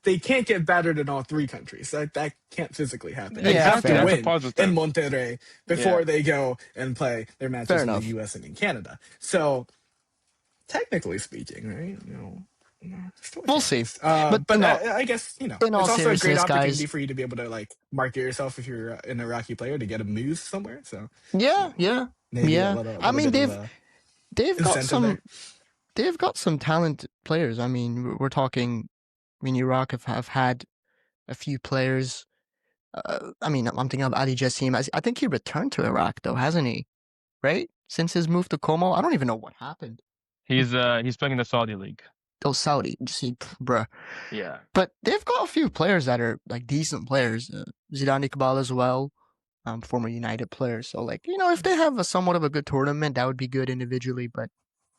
they can't get battered in all 3 countries. That can't physically happen. They yeah, have Exactly. to fair, That's a win in positive. Monterrey Yeah. before they go and play their fair matches in the enough. US and in Canada. So technically speaking, right? Still a We'll see. chance. But But I guess in all it's also a great seriousness, opportunity guys, for you to be able to like market yourself if you're an Iraqi player to get a move somewhere. So yeah, yeah, maybe a yeah. little I mean, bit of a they've got incentive there. some talent players. I mean, we're talking. I mean, Iraq have had a few players. I mean, I'm thinking of Ali Jassim. I think he returned to Iraq though, hasn't he? Right? Since his move to Como, I don't even know what happened. He's playing in the Saudi league. Oh, Saudi, bruh. Yeah. But they've got a few players that are like decent players. Zidane Iqbal as well, former United player. So like, if they have a somewhat of a good tournament, that would be good individually. But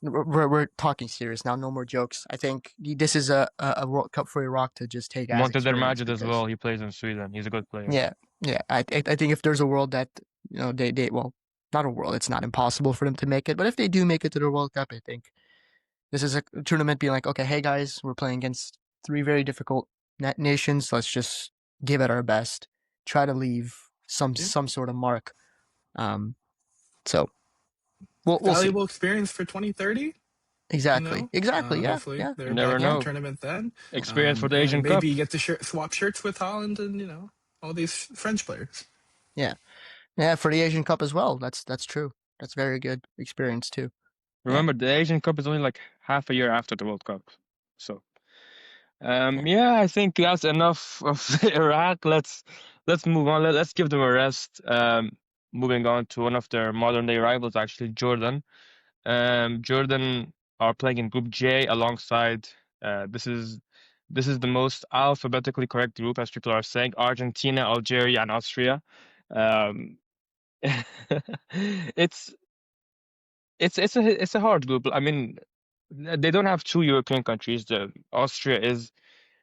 we're talking serious now. No more jokes. I think this is a World Cup for Iraq to just take as Montader experience Majid as because well. He plays in Sweden. He's a good player. yeah, yeah. I think if there's a world that they well, not a world. It's not impossible for them to make it, but if they do make it to the World Cup, I think this is a tournament being like, okay, hey guys, we're playing against three very difficult nations. Let's just give it our best. Try to leave some sort of mark. So we'll see. Valuable experience for 2030. Exactly. Yeah, Hopefully yeah, they're You never back in the yeah, know. tournament then. Experience for the Asian And maybe Cup. you get to swap shirts with Holland and all these French players. yeah, yeah. For the Asian Cup as well. That's true. That's very good experience too. Yeah. Remember, the Asian Cup is only like half a year after the World Cup. So, Yeah. yeah, I think that's enough of Iraq. Let's move on. Let's give them a rest. Moving on to one of their modern day rivals, actually, Jordan. Jordan are playing in Group J alongside. This is the most alphabetically correct group, as people are saying: Argentina, Algeria, and Austria. Um, it's it's a hard group. I mean, they don't have two European countries. The Austria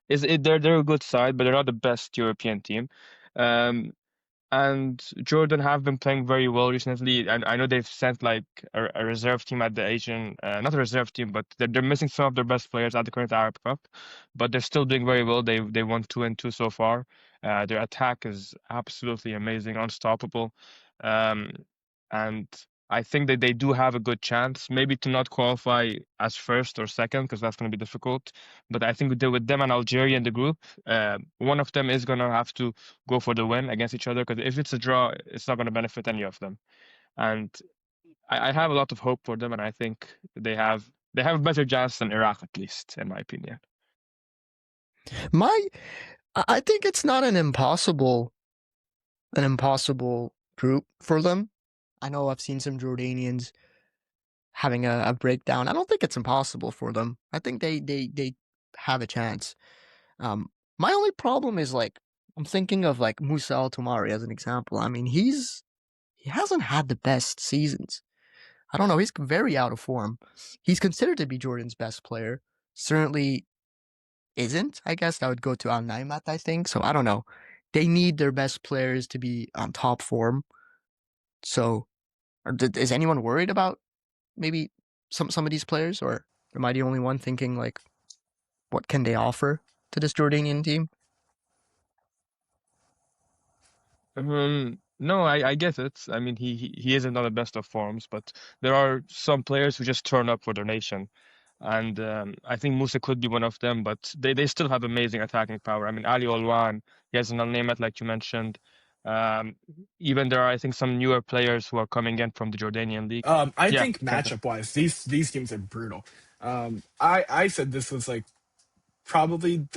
they're a good side, but they're not the best European team. Um, and Jordan have been playing very well recently. And I know they've sent like a reserve team at the Asian, not a reserve team, but they're missing some of their best players at the current Arab Cup, but they're still doing very well. They won 2-2 so far. Their attack is absolutely amazing, unstoppable. Um, and I think that they do have a good chance, maybe to not qualify as first or second, because that's going to be difficult. But I think with them and Algeria in the group, one of them is going to have to go for the win against each other, because if it's a draw, it's not going to benefit any of them. And I have a lot of hope for them, and I think they have a better chance than Iraq, at least, in my opinion. I think it's not an impossible group for them. I know I've seen some Jordanians having a breakdown. I don't think it's impossible for them. I think they have a chance. My only problem is like I'm thinking of like Musa Al Tomari as an example. I mean, he hasn't had the best seasons. I don't know. He's very out of form. He's considered to be Jordan's best player. Certainly isn't. I guess that would go to Al Naimat, I think. So I don't know. They need their best players to be on top form. So is anyone worried about maybe some of these players, or am I the only one thinking like, what can they offer to this Jordanian team? No, I get it. I mean, he isn't on the best of forms, but there are some players who just turn up for their nation. And I think Musa could be one of them, but they still have amazing attacking power. I mean, Ali Olwan, he has an Al-Namat, like you mentioned. Um, Even there are, I think, some newer players who are coming in from the Jordanian league. I Yeah, think Kenta. matchup wise, these teams are brutal. I said this was like probably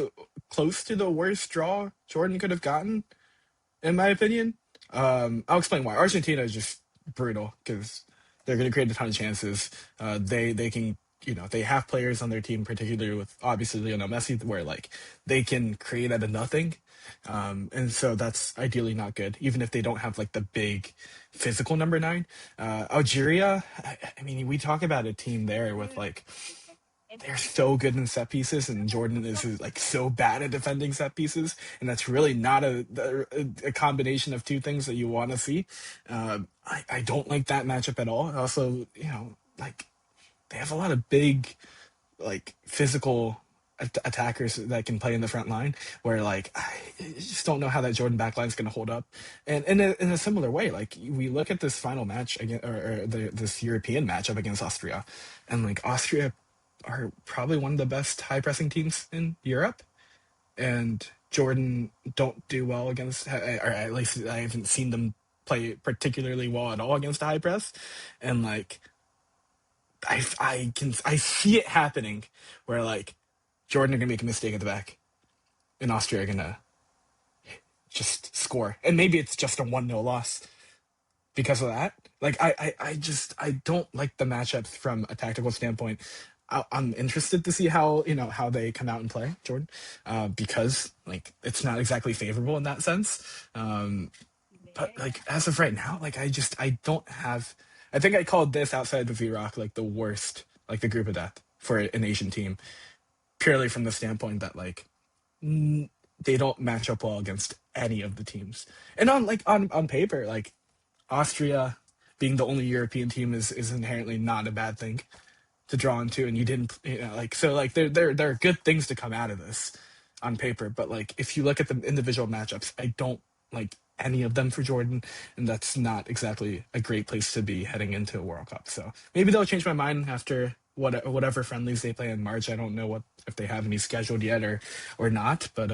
close to the worst draw Jordan could have gotten, in my opinion. I'll explain why. Argentina is just brutal because they're going to create a ton of chances. They can they have players on their team, particularly with obviously Lionel Messi, where like they can create out of nothing, and so that's ideally not good. Even if they don't have like the big physical number nine, Algeria. I mean, we talk about a team there with like they're so good in set pieces, and Jordan is like so bad at defending set pieces, and that's really not a combination of two things that you want to see. I don't like that matchup at all. Also, like they have a lot of big, like physical attackers that can play in the front line. Where like I just don't know how that Jordan backline is going to hold up. And in a similar way, like we look at this final match again, or this European matchup against Austria, and like Austria are probably one of the best high pressing teams in Europe, and Jordan don't do well against, or at least I haven't seen them play particularly well at all against a high press, and like I see it happening where like Jordan are gonna make a mistake at the back, and Austria are gonna just score, and maybe it's just a 1-0 loss because of that. Like I don't like the matchups from a tactical standpoint. I'm interested to see how how they come out and play Jordan, because like it's not exactly favorable in that sense. But like as of right now, like I don't have. I think I called this outside of Iraq like the worst, like the group of death for an Asian team, purely from the standpoint that like they don't match up well against any of the teams. And on paper, like Austria being the only European team is inherently not a bad thing to draw into, and you didn't like so like there are good things to come out of this on paper, but like if you look at the individual matchups, I don't like any of them for Jordan, and that's not exactly a great place to be heading into a World Cup. So maybe they'll change my mind after whatever friendlies they play in March. I don't know what if they have any scheduled yet or not, but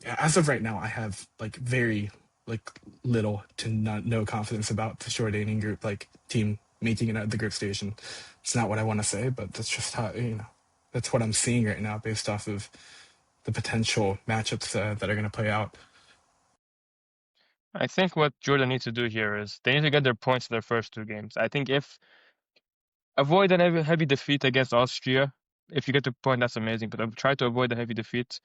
as of right now, I have like very like little to not no confidence about the Jordanian group like team making it out of the group station. It's not what I want to say, but that's just how that's what I'm seeing right now based off of the potential matchups that are going to play out. I think what Jordan needs to do here is they need to get their points in their first two games. I think if avoid an heavy defeat against Austria, if you get the point, that's amazing. But try to avoid the heavy defeat.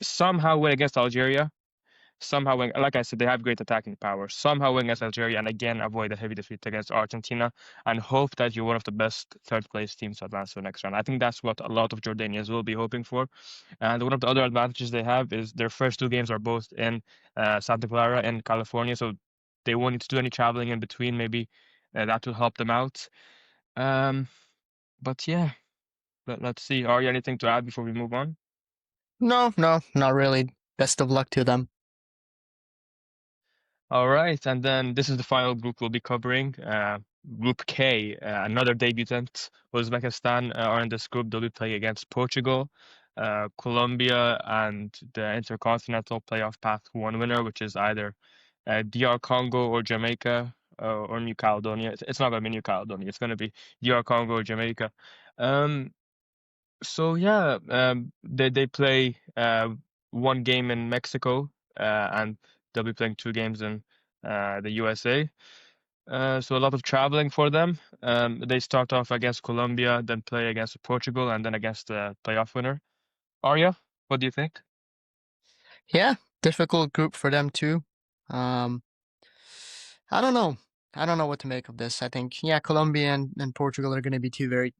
Somehow win against Algeria. Somehow win, like I said, they have great attacking power. Somehow win against Algeria, and again avoid a heavy defeat against Argentina, and hope that you're one of the best third place teams to advance to the next round. I think that's what a lot of Jordanians will be hoping for. And one of the other advantages they have is their first two games are both in Santa Clara in California, so they won't need to do any traveling in between. Maybe that will help them out. Um, but yeah, let's see. Are you anything to add before we move on? No, no, not really. Best of luck to them. All right, and then this is the final group we'll be covering. Group K, another debutant, Uzbekistan are in this group. They'll be playing against Portugal, Colombia, and the Intercontinental Playoff Path 1 winner, which is either DR Congo or Jamaica or New Caledonia. It's not going to be New Caledonia. It's going to be DR Congo or Jamaica. Um, so yeah, they play one game in Mexico, and they'll be playing two games in the USA. So a lot of traveling for them. They start off against Colombia, then play against Portugal, and then against the playoff winner. Arya, what do you think? Yeah, difficult group for them too. Um, I don't know. I don't know what to make of this. I think, yeah, Colombia and Portugal are going to be two very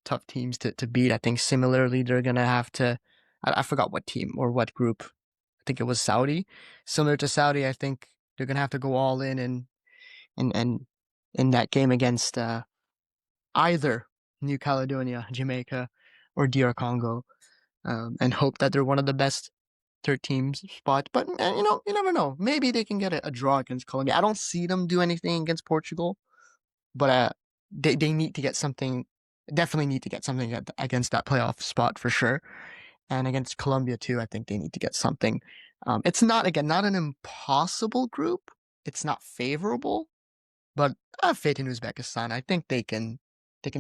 tough teams to beat. I think similarly, they're going to have to, I forgot what team or what group. I think it was Saudi. Similar to Saudi, I think they're going to have to go all in in that game against either New Caledonia, Jamaica, or DR Congo, and hope that they're one of the best third teams spot. But you never know. Maybe they can get a draw against Colombia. I don't see them do anything against Portugal, but they need to get something. Definitely need to get something against that playoff spot for sure. And against Colombia too, I think they need to get something. It's not not an impossible group. It's not favorable, but I have faith in Uzbekistan. I think they can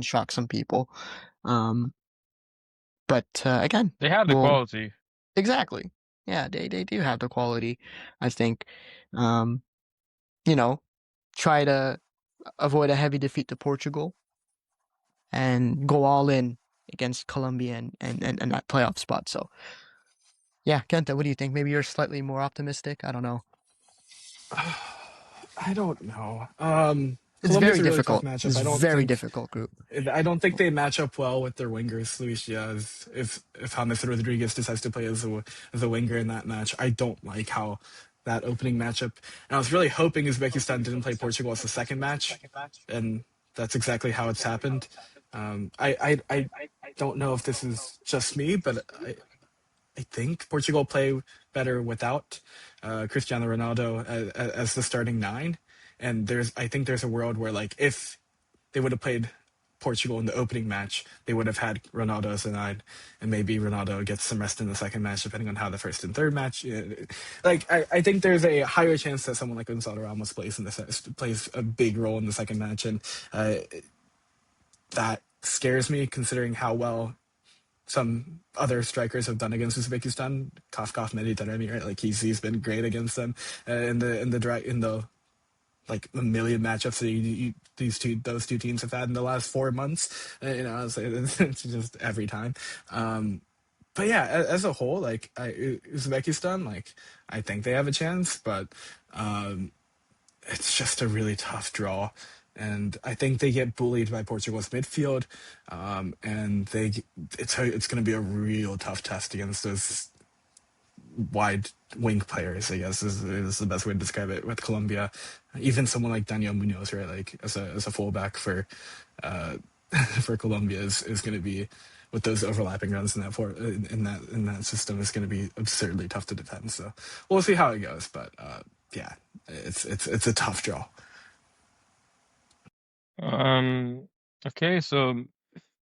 shock some people. Um, but again, They have the well, quality. exactly. Yeah, they do have the quality. I think, um, you know, try to avoid a heavy defeat to Portugal and go all in against Colombia and that playoff spot. So, yeah, Kenta, what do you think? Maybe you're slightly more optimistic. I don't know. I don't know. It's Colombia's very a really tough difficult. matchup. It's very difficult group. I don't think they match up well with their wingers. Luis Diaz, if James Rodriguez decides to play as a winger in that match, I don't like how that opening matchup. And I was really hoping Uzbekistan didn't play Portugal as the second match, and that's exactly how it's happened. I don't know if this is just me, but I think Portugal play better without Cristiano Ronaldo as the starting nine. And I think there's a world where like if they would have played Portugal in the opening match, they would have had Ronaldo as a nine, and maybe Ronaldo gets some rest in the second match, depending on how the first and third match. Like I think there's a higher chance that someone like Gonzalo Ramos plays a big role in the second match, and that scares me considering how well some other strikers have done against Uzbekistan. Kafkaf, Mehdi Taremi, right? Like he's been great against them in the like a million matchups that those two teams have had in the last 4 months. It's just every time. But yeah, as a whole, like Uzbekistan, like I think they have a chance, but it's just a really tough draw. And I think they get bullied by Portugal's midfield, and it's going to be a real tough test against those wide wing players, I guess is the best way to describe it, with Colombia. Even someone like Daniel Munoz, right, like as a fullback for for Colombia is going to be, with those overlapping runs in that system, is going to be absurdly tough to defend. So we'll see how it goes, but yeah, it's a tough draw. Okay, so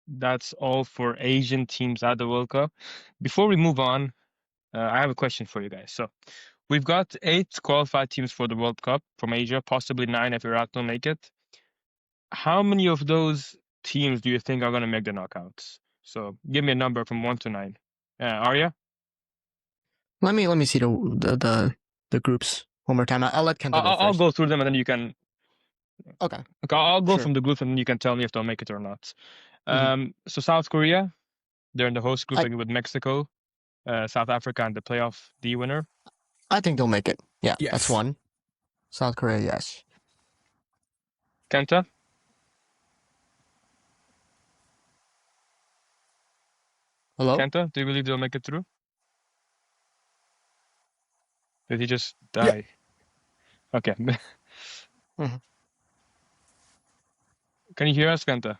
that's all for Asian teams at the World Cup. Before we move on, I have a question for you guys. So we've got 8 qualified teams for the World Cup from Asia, possibly 9 if Iraq don't make it. How many of those teams do you think are going to make the knockouts? So give me a number from 1 to 9. Arya? Let me see the groups one more time. I'll let Kenta go I'll first. go through them and then you can. Okay. Okay, I'll go Sure. from the groups and then you can tell me if they'll make it or not. So South Korea, they're in the host group with Mexico, South Africa, and the playoff D winner. I think they'll make it. Yeah, Yes. that's one. South Korea, yes. Kenta? Hello? Kenta, do you believe they'll make it through? Did he just die? Yeah. Okay. Can you hear us, Kenta?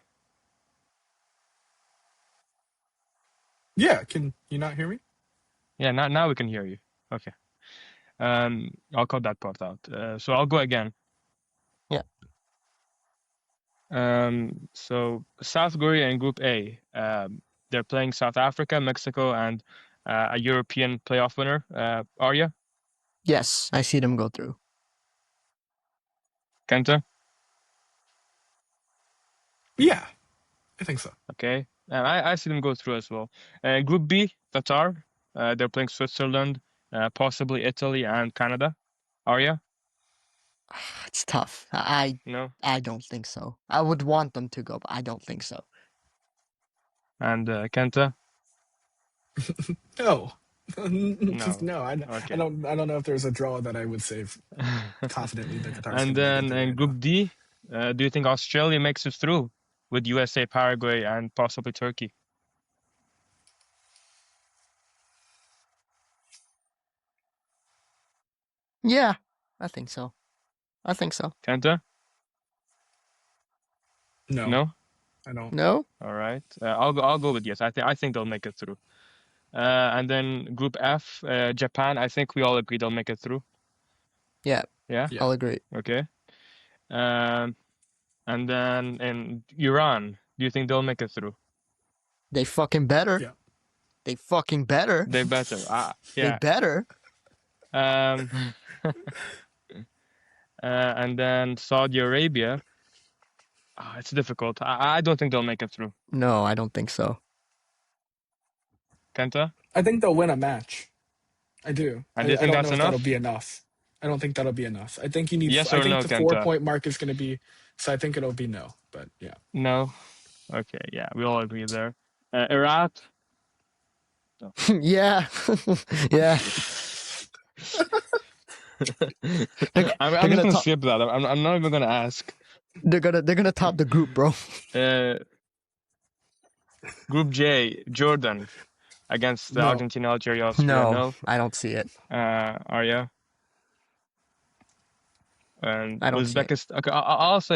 Yeah, can you not hear me? Yeah, now we can hear you. Okay. I'll cut that part out. So I'll go again. Yeah. So South Korea in Group A, they're playing South Africa, Mexico, and a European playoff winner. Arya? Yes, I see them go through. Kenta? Yeah, I think so. Okay. I see them go through as well. Group B, Qatar. They're playing Switzerland, possibly Italy and Canada. Arya? It's tough. No. I don't think so. I would want them to go, but I don't think so. And Kenta? No. No. No, I don't know if there's a draw that I would say confidently that Qatar's And going to then in Group D, do you think Australia makes it through with USA, Paraguay, and possibly Turkey? Yeah, I think so. Kenta? No. No? I don't. No? All right. I'll go with yes. I think they'll make it through. And then Group F, Japan. I think we all agree they'll make it through. Yeah. Yeah. I'll agree. Okay. And then in Iran, do you think they'll make it through? They fucking better. Yeah. They fucking better. They better. Yeah. They better. And then Saudi Arabia. It's difficult. I don't think they'll make it through. No, I don't think so. Kenta? I think they'll win a match. I do. And do you think don't that's know if enough? that'll be enough. I don't think that'll be enough. I think you need. Yes I or think no, the Kenta? 4-point mark is going to be. So I think it'll be no. But yeah. No. Okay. Yeah, we all agree there. Iraq. No. Yeah. Yeah. I'm just gonna skip that. I'm not even gonna ask. They're gonna top the group, bro. Group J, Jordan against No. Argentina, Algeria, Austria. No, I don't see it. Arya. And I don't see it. Uzbekistan. Okay,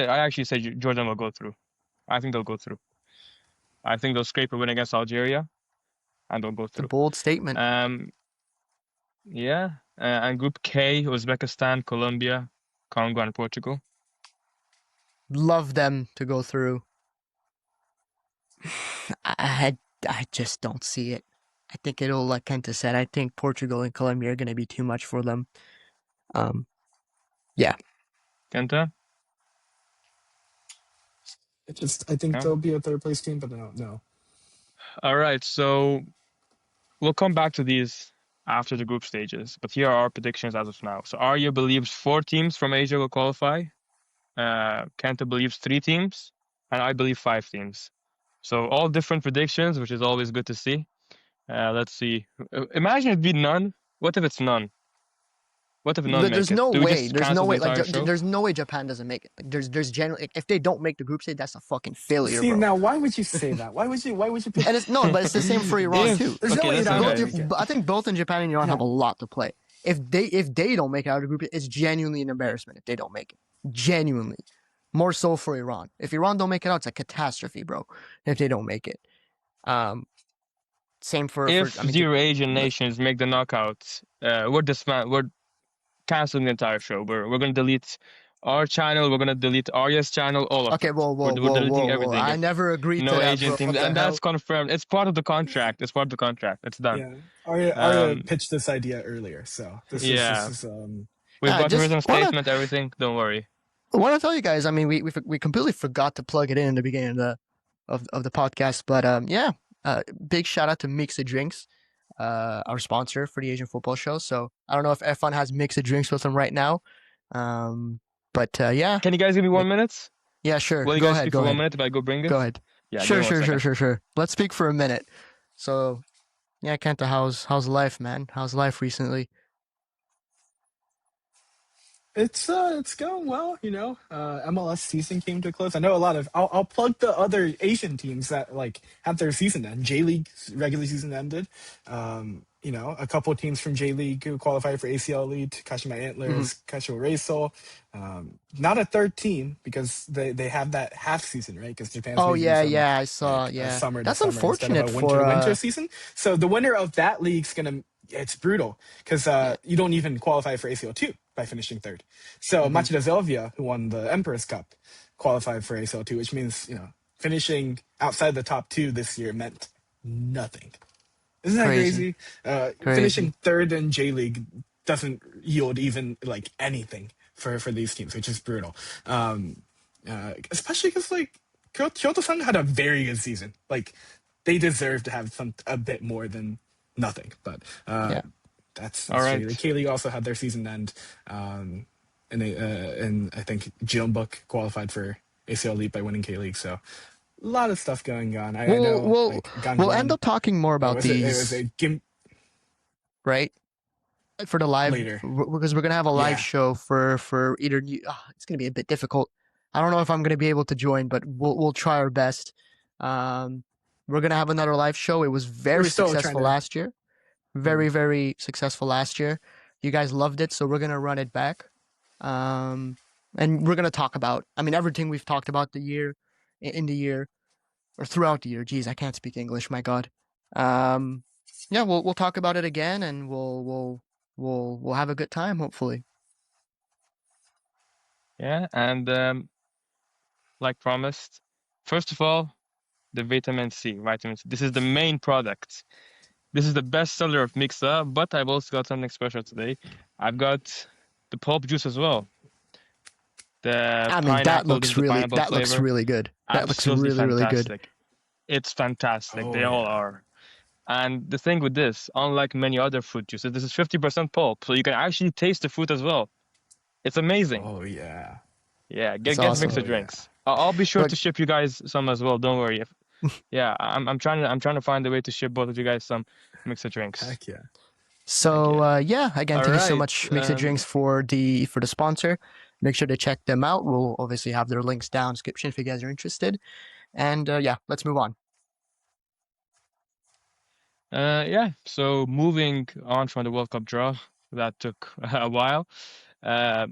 I actually say Jordan will go through. I think they'll go through. I think they'll scrape a win against Algeria, and they'll go It's a through. bold statement. Yeah. And Group K, Uzbekistan, Colombia, Congo, and Portugal. Love them to go through. I just don't see it. I think it'll, like Kenta said, I think Portugal and Colombia are going to be too much for them. Yeah. Kenta? I think No? they'll be a third place team, but no. All right, so we'll come back to these after the group stages, but here are our predictions as of now. So Arya believes 4 teams from Asia will qualify. Kenta believes 3 teams, and I believe 5 teams. So all different predictions, which is always good to see. Let's see. Imagine it'd be none. What if it's none? What if none make There's it? no Do we way. just There's no cancel the way. Like, entire show? there's no way Japan doesn't make it. Like, there's generally, if they don't make the group stage, that's a fucking failure, See, bro. now why would you say that? Why would you pick? And it's no, but it's the same for Iran too. If There's no okay, way listen, Iran Both, would guys. make it. I think both in Japan and Iran have a Yeah. lot to play. If they don't make it out of the group, it's genuinely an embarrassment if they don't make it. Genuinely, more so for Iran. If Iran don't make it out, it's a catastrophe, bro. If they don't make it, same for If I mean, 0 Asian nations make the knockouts, we're canceling the entire show. We're gonna delete our channel. We're gonna delete Arya's channel. All of okay, it. We're deleting whoa. everything. I If never agreed to no that, Asian bro. teams, What the and that's hell? confirmed. It's part of the contract. It's part of the contract. It's done. Yeah, Arya Um, pitched this idea earlier, so this yeah, is we've got a Just written wanna statement. Everything. Don't worry. want to tell you guys. I mean, we completely forgot to plug it in the beginning of the podcast, but yeah, big shout out to Mixa Drinks, our sponsor for the Asian Football Show. So I don't know if Erfan has Mixa Drinks with him right now, but yeah, Can you guys give me 1 minute? yeah, sure. Will you Go guys ahead, speak go for one ahead, minute if I go bring go it? ahead. Yeah, give me 1 second. Sure. Let's speak for a minute. So yeah, Kenta, how's life, man? How's life recently? It's going well, you know. MLS season came to a close. I know a lot of. I'll plug the other Asian teams that like had their season end. J League regular season ended. You know, a couple of teams from J League who qualified for ACL Elite, Kashima Mm-hmm. Antlers, Kashiwa Reysol. Not a third team because they have that half season, right? Because Japan's Oh making some yeah, I saw. like a Yeah, summer to that's summer instead of unfortunate a winter for to winter season. So the winner of that league's gonna it's brutal because yeah. you don't even qualify for ACL2 by finishing third. So Mm-hmm. Machida Zelvia, who won the Emperor's Cup, qualified for ACL2, which means, you know, finishing outside the top 2 this year meant nothing. Isn't that Crazy. crazy? Crazy. Finishing third in J League doesn't yield even like anything for these teams, which is brutal. Especially because like Kyoto-san had a very good season. Like they deserve to have a bit more than nothing. But Yeah. that's All true. The right. K League also had their season end, and I think Jeonbuk qualified for ACL Elite by winning K League. So a lot of stuff going on. I know like We'll end Gangwon. up talking more about It was these, a Gim right? For the live, later. because we're gonna have a live Yeah. show for either. It's gonna be a bit difficult. I don't know if I'm gonna be able to join, but we'll try our best. We're gonna have another live show. It was very We're still trying successful to. last year. Very successful last year. You guys loved it, so we're gonna run it back. And we're gonna talk about. I mean, everything we've talked about the year, in the year, or throughout the year. Geez, I can't speak English. My God. Yeah, we'll talk about it again, and we'll have a good time, hopefully. Yeah, and like promised, first of all, the vitamin C. Vitamin C. This is the main product. This is the best seller of Mixa, but I've also got something special today. I've got the pulp juice as well. The I mean, pineapple. This is the pineapple that looks flavor. really good. That looks Absolutely really good. fantastic. It's fantastic. Oh They all yeah. are. And the thing with this, unlike many other fruit juices, this is 50% pulp, so you can actually taste the fruit as well. It's amazing. Oh yeah. Yeah, It's get awesome. mixed Oh yeah. drinks. I'll be sure Look, to ship you guys some as well. Don't worry. Yeah, I'm trying to find a way to ship both of you guys some mixed drinks. Heck yeah. so Yeah. yeah, again, All thank you so right. much, Mix It Drinks, for the sponsor. Make sure to check them out. We'll obviously have their links down in the description if you guys are interested. And yeah, let's move on. Yeah. So moving on from the World Cup draw, that took a while. Uh,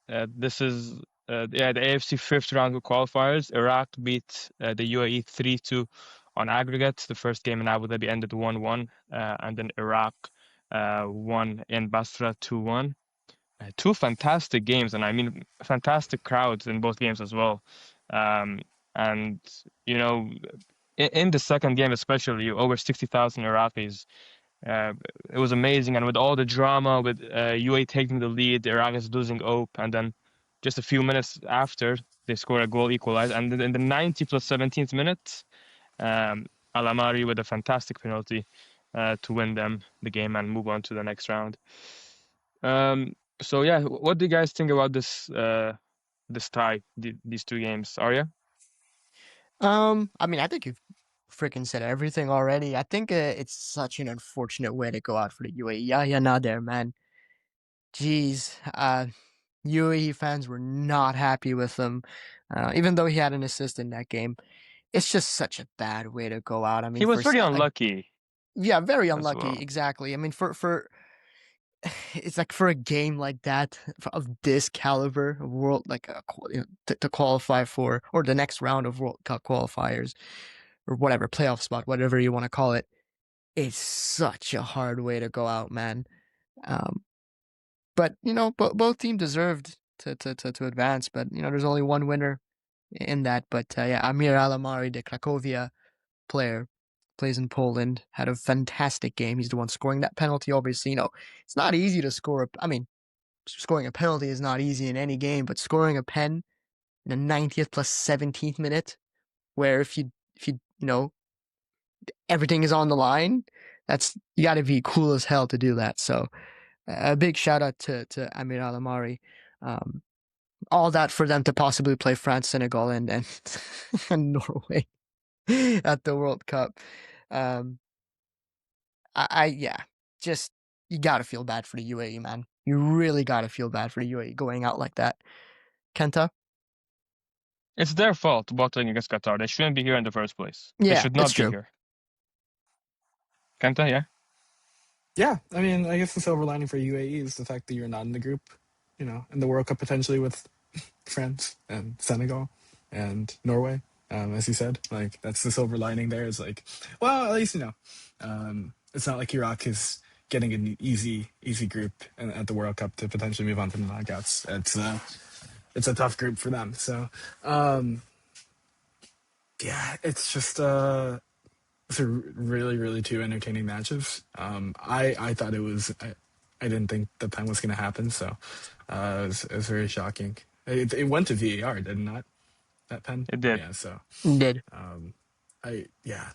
this is yeah, the AFC fifth round of qualifiers. Iraq beat the UAE 3-2 on aggregate. The first game in Abu Dhabi ended 1-1, and then Iraq won in Basra 2-1. Two fantastic games, and I mean fantastic crowds in both games as well. And you know, in the second game especially, over 60,000 Iraqis. Uh, it was amazing, and with all the drama, with UAE taking the lead, the Iraqis losing hope, and then just a few minutes after they scored a goal equalized, and then in the 90 plus 17th minute, Al Amari with a fantastic penalty to win them the game and move on to the next round. So yeah, what do you guys think about this tie, these two games? Arya? I mean, I think you've freaking said everything already. I think it's such an unfortunate way to go out for the UAE. Yeah, not there, man. Jeez, UAE fans were not happy with him, even though he had an assist in that game. It's just such a bad way to go out. I mean, He was pretty unlucky yeah, very as unlucky. well. Exactly. I mean, for it's like for a game like that of this caliber of world, like to qualify for or the next round of World Cup qualifiers or whatever playoff spot, whatever you want to call it. It's such a hard way to go out, man. Um, but both teams deserved to advance. But there's only one winner in that. But yeah, Amir Alamari, the Cracovia player, plays in Poland, had a fantastic game. He's the one scoring that penalty. Obviously, it's not easy to score. I mean, scoring a penalty is not easy in any game, but scoring a pen in the 90th plus 17th minute, where if everything is on the line, you got to be cool as hell to do that. So a big shout out to Amir Alamari. All that for them to possibly play France, Senegal, and and Norway at the World Cup. Yeah, just you gotta feel bad for the UAE, man. You really gotta feel bad for the UAE going out like that. Kenta? It's their fault bottling against Qatar. They shouldn't be here in the first place. They Yeah, should it's not be true. here. Kenta, yeah? Yeah, I mean, I guess the silver lining for UAE is the fact that you're not in the group, in the World Cup potentially with France and Senegal and Norway. As you said, like that's the silver lining there. Is like, well, at least it's not like Iraq is getting an easy group at the World Cup to potentially move on to the knockouts. It's a tough group for them. So, yeah, it's just it's a really, really two entertaining matches. I thought it was. I didn't think the pen was going to happen, so it was very shocking. It went to VAR, did it not? That pen? It did. Yeah. So Did. yeah.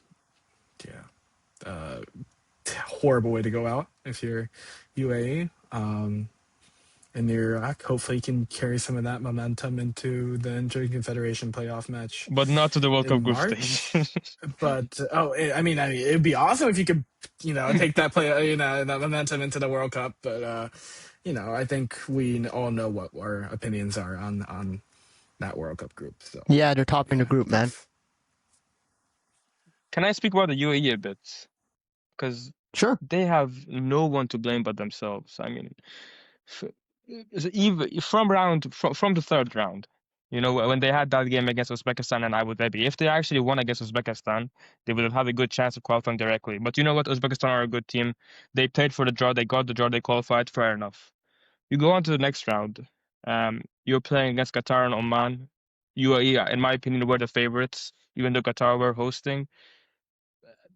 Horrible way to go out if you're UAE. In Iraq, hopefully you can carry some of that momentum into the Interconfederation playoff match But not to the World Cup in group March. stage. But I mean, it'd be awesome if you could, take that that momentum into the World Cup. But I think we all know what our opinions are on that World Cup group. So Yeah, they're topping the yeah, group, man. tough. Can I speak about the UAE a bit? Because Sure. they have no one to blame but themselves. I mean, even from the third round, when they had that game against Uzbekistan and Abu Dhabi, if they actually won against Uzbekistan, they would have had a good chance of qualifying directly. But you know what? Uzbekistan are a good team. They played for the draw. They got the draw. They qualified. Fair enough. You go on to the next round. You're playing against Qatar and Oman. UAE, in my opinion, were the favorites, even though Qatar were hosting.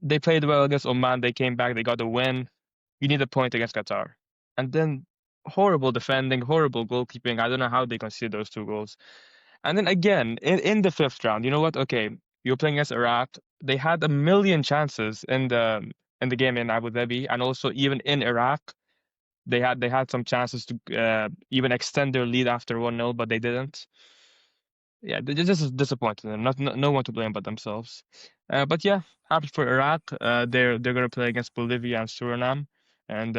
They played well against Oman. They came back. They got the win. You need a point against Qatar. And then horrible defending, horrible goalkeeping. I don't know how they conceded those two goals. And then again, in the fifth round, you know what? Okay, you're playing against Iraq. They had a million chances in the game in Abu Dhabi, and also even in Iraq, they had some chances to even extend their lead after 1-0, but they didn't. Yeah, this is disappointing. No one to blame but themselves. But yeah, happy for Iraq. They're gonna play against Bolivia and Suriname, and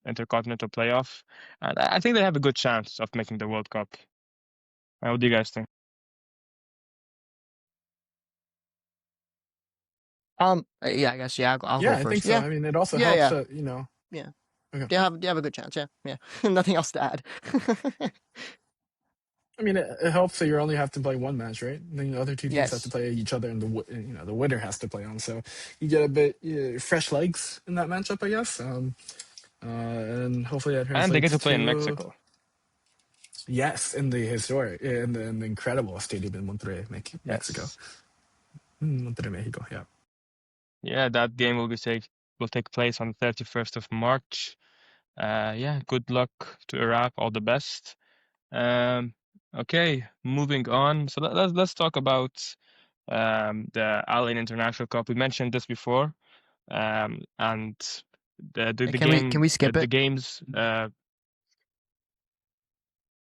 Intercontinental Playoff, and I think they have a good chance of making the World Cup. What do you guys think? Yeah, I guess I'll Yeah, go I think first. so. Yeah, I mean, it also yeah, helps yeah, that yeah. Okay. They have a good chance. Yeah. Nothing else to add. I mean, it helps that you only have to play one match, right? And then the other two teams have to Yes. play each other, and the winner has to play on. So you get a bit fresh legs in that matchup, I guess. And hopefully that And they get translates to play in to Mexico. yes, in the incredible stadium in Monterrey, Mexico. Yes. Monterrey, Mexico. Yeah. Yeah, that game will take place on the 31st of March. Yeah, good luck to Iraq. All the best. Um, okay, moving on. So let's talk about the Ain International Cup. We mentioned this before. And the Can game we skip the it, games.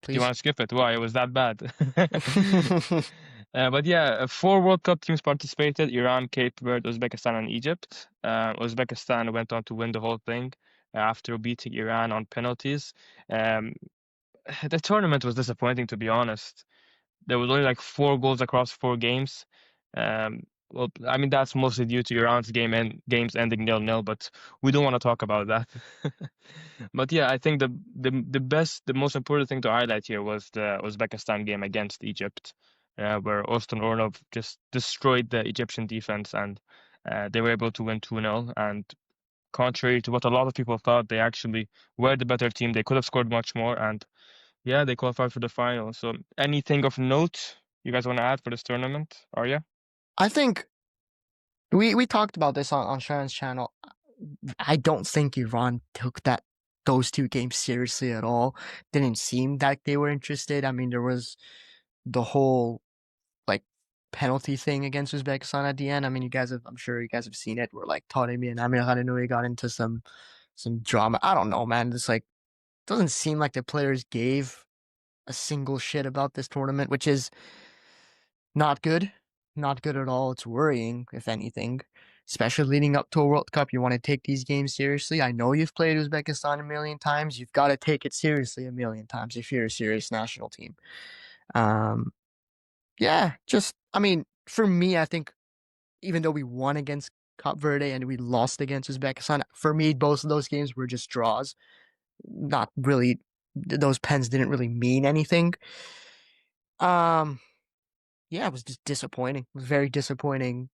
Do you please? want to skip it? Why? It was that bad. But yeah, four World Cup teams participated: Iran, Cape Verde, Uzbekistan, and Egypt. Uzbekistan went on to win the whole thing after beating Iran on penalties. Um, the tournament was disappointing, to be honest. There was only like four goals across four games. Um, well, I mean that's mostly due to Iran's games ending 0-0, but we don't want to talk about that. But yeah, I think the most important thing to highlight here was the Uzbekistan game against Egypt, where Oston Orlov just destroyed the Egyptian defense, and they were able to win 2-0. And contrary to what a lot of people thought, they actually were the better team. They could have scored much more, and yeah, they qualified for the final. So anything of note you guys want to add for this tournament, Arya? I think we talked about this on Sharon's channel. I don't think Iran took those two games seriously at all. Didn't seem like they were interested. I mean, there was the whole like penalty thing against Uzbekistan at the end. I mean, I'm sure you guys have seen it, where like Taremi and Erfan got into some drama. I don't know, man. It's like doesn't seem like the players gave a single shit about this tournament, which is not good. Not good at all. It's worrying, if anything. Especially leading up to a World Cup, you want to take these games seriously. I know you've played Uzbekistan a million times. You've got to take it seriously a million times if you're a serious national team. Um, yeah, I mean, for me, I think even though we won against Cape Verde and we lost against Uzbekistan, for me, both of those games were just draws. Not really, those pens didn't really mean anything. Um, yeah, it was just disappointing. It was very disappointing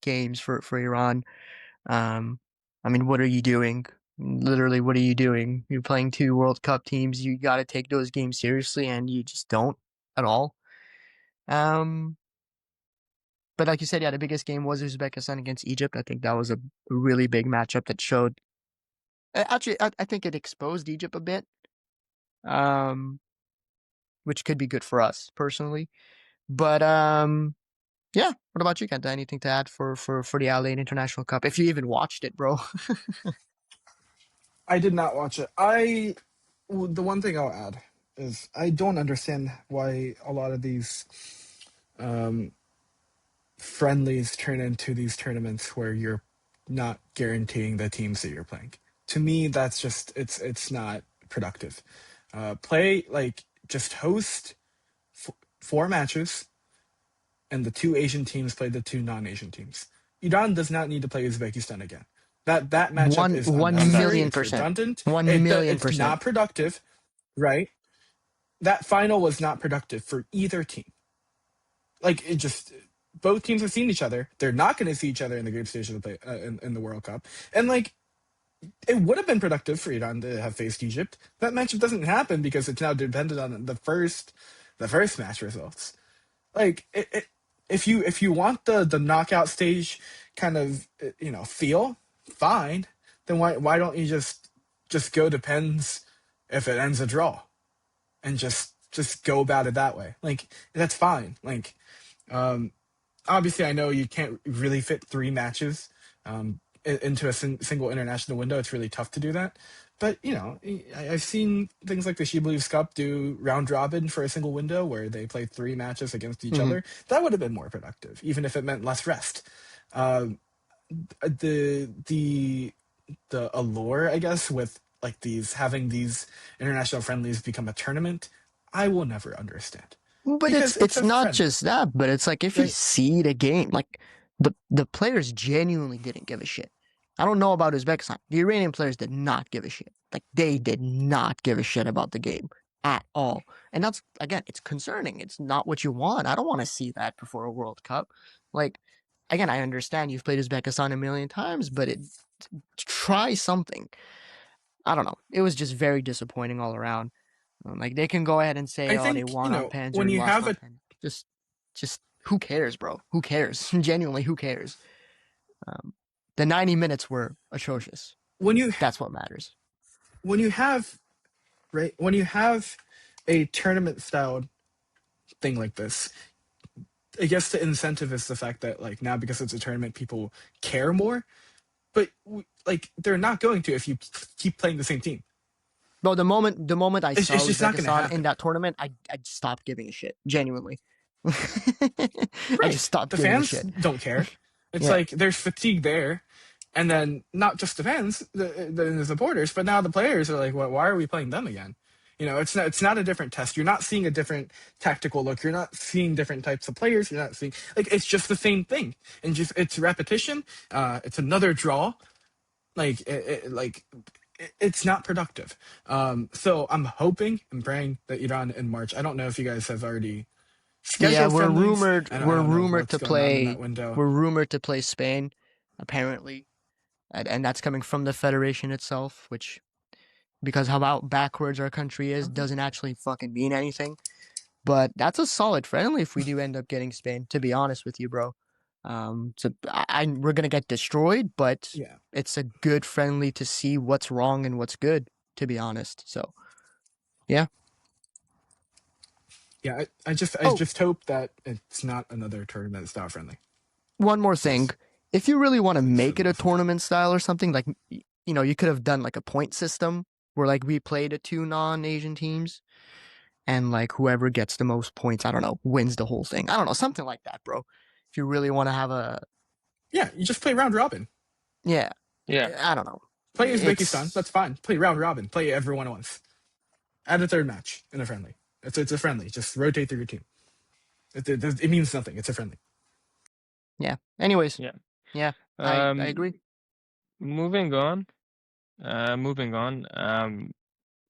games for Iran. I mean, what are you doing? Literally, what are you doing? You're playing two World Cup teams. You got to take those games seriously, and you just don't at all. Um, but like you said, yeah, the biggest game was Uzbekistan against Egypt. I think that was a really big matchup that showed. Actually, I think it exposed Egypt a bit, um, which could be good for us personally. But yeah. What about you, Kenta? Anything to add for the Ain International Cup? If you even watched it, bro. I did not watch it. The one thing I'll add is I don't understand why a lot of these friendlies turn into these tournaments where you're not guaranteeing the teams that you're playing. To me, that's just it's not productive. Play like just host four matches, and the two Asian teams play the two non-Asian teams. Iran does not need to play Uzbekistan again. That matchup One is one Exactly. unnecessary. million It's percent. redundant. 1,000,000 It's percent. not productive, right? That final was not productive for either team. Like it just both teams have seen each other. They're not going to see each other in the group stage of the play in the World Cup, and like it would have been productive for Iran to have faced Egypt. That matchup doesn't happen because it's now dependent on the first match results. Like if you want the knockout stage kind of feel, fine. Then why don't you just go depends if it ends a draw and just go about it that way. Like that's fine. Like obviously, I know you can't really fit three matches into a single international window. It's really tough to do that. But I've seen things like the She Believes Cup do round robin for a single window where they play three matches against each Mm-hmm. other. That would have been more productive, even if it meant less rest. The allure, I guess, with like these having these international friendlies become a tournament, I will never understand But because it's it's a not friendly, just that. But it's like if you right? see the game, like the players genuinely didn't give a shit. I don't know about Uzbekistan. The Iranian players did not give a shit. Like they did not give a shit about the game at all. And that's again, it's concerning. It's not what you want. I don't want to see that before a World Cup. Like again, I understand you've played Uzbekistan a million times, but try something. I don't know. It was just very disappointing all around. Like they can go ahead and say, I "Oh, they think won on pens or when they you lost have on a pens." Just who cares, bro? Who cares? Genuinely, who cares? The 90 minutes were atrocious. That's what matters. When you have a tournament style thing like this, I guess the incentive is the fact that like now because it's a tournament, people care more. But like they're not going to if you keep playing the same team. Bro, the moment I saw It's just not going to Uzbekistan happen in that tournament, I stopped giving a shit. Genuinely, I just Right. stopped The giving a fans shit. don't care. It's Yeah. like there's fatigue there. And then not just the fans, the supporters, but now the players are like, well, why are we playing them again? You know, it's not a different test. You're not seeing a different tactical look. You're not seeing different types of players. You're not seeing like it's just the same thing, and just it's repetition. It's another draw. Like it's not productive. So I'm hoping and praying that Iran in March. I don't know if you guys have already Yeah, scheduled friendlies. I we're don't know rumored what's to going on in that play window. we're rumored to play Spain, apparently, and that's coming from the federation itself, which because how about backwards our country is doesn't actually fucking mean anything. But that's a solid friendly if we do end up getting Spain. To be honest with you, bro, we're gonna get destroyed, but Yeah. it's a good friendly to see what's wrong and what's good. To be honest, so yeah. Yeah, I just Oh, hope that it's not another tournament style friendly. one more thing. If you really want to It's make really it a awful. tournament style or something, like, you know, you could have done like a point system where like we played 2 non-Asian teams and like whoever gets the most points, I don't know, wins the whole thing. I don't know, something like that, bro. If you really want to have Yeah, you just play round robin. yeah, Yeah. I don't know. Play Uzbekistan. It's That's fine. Play round robin. Play everyone once. Add a third match in a friendly. It's a friendly. Just rotate through your team. It means nothing. It's a friendly. yeah. Anyways, Yeah. yeah, I Um, agree. moving on. Moving on.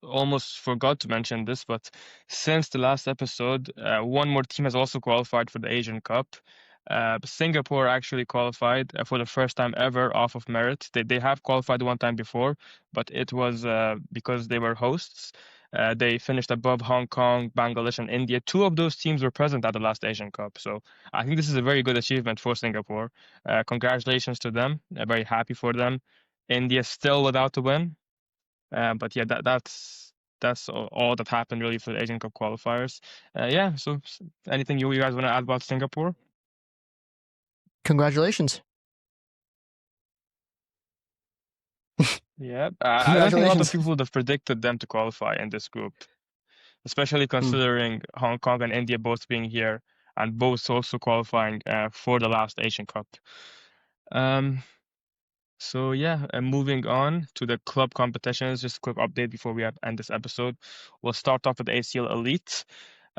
Almost forgot to mention this, but since the last episode, one more team has also qualified for the Asian Cup. Singapore actually qualified for the first time ever off of merit. They have qualified one time before, but it was because they were hosts. They finished above Hong Kong, Bangladesh, and India. Two of those teams were present at the last Asian Cup. So I think this is a very good achievement for Singapore. Congratulations to them. Very happy for them. India still without a win. But yeah, that's all that happened really for the Asian Cup qualifiers. Yeah, so anything you guys want to add about Singapore? Congratulations. Yeah, I don't think a lot of Congratulations. people would have predicted them to qualify in this group, especially considering Hong Kong and India both being here and both also qualifying for the last Asian Cup. Um, So yeah, and moving on to the club competitions, just a quick update before we end this episode. We'll start off with the ACL Elite.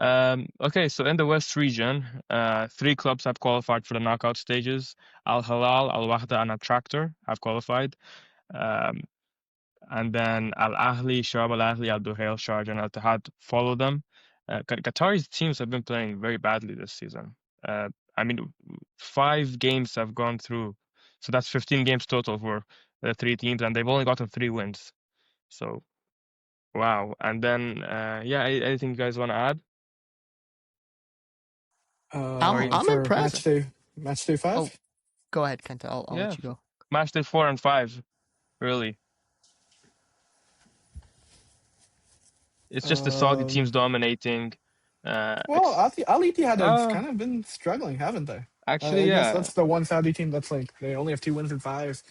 Okay, so in the West region, 3 clubs have qualified for the knockout stages. Al Hilal, Al Wahda, and Al Tractor have qualified. Um, and then Al Ahli, Shabab Al Ahli, Al Duhail, Sharjah, and Al Ittihad follow them. Qatari's teams have been playing very badly this season. I mean, 5 games have gone through, so that's 15 games total for the 3 teams, and they've only gotten 3 wins. So, wow. And then, yeah, anything you guys want to add? Or I'm For impressed. match day 5. Oh, go ahead, Kenta. I'll yeah, let you go. match day 4 and 5, really. It's just the Saudi teams dominating. Well, Al Ittihad have Uh, kind of been struggling, haven't they? actually, I guess yeah. that's the one Saudi team that's like they only have 2 wins in 5.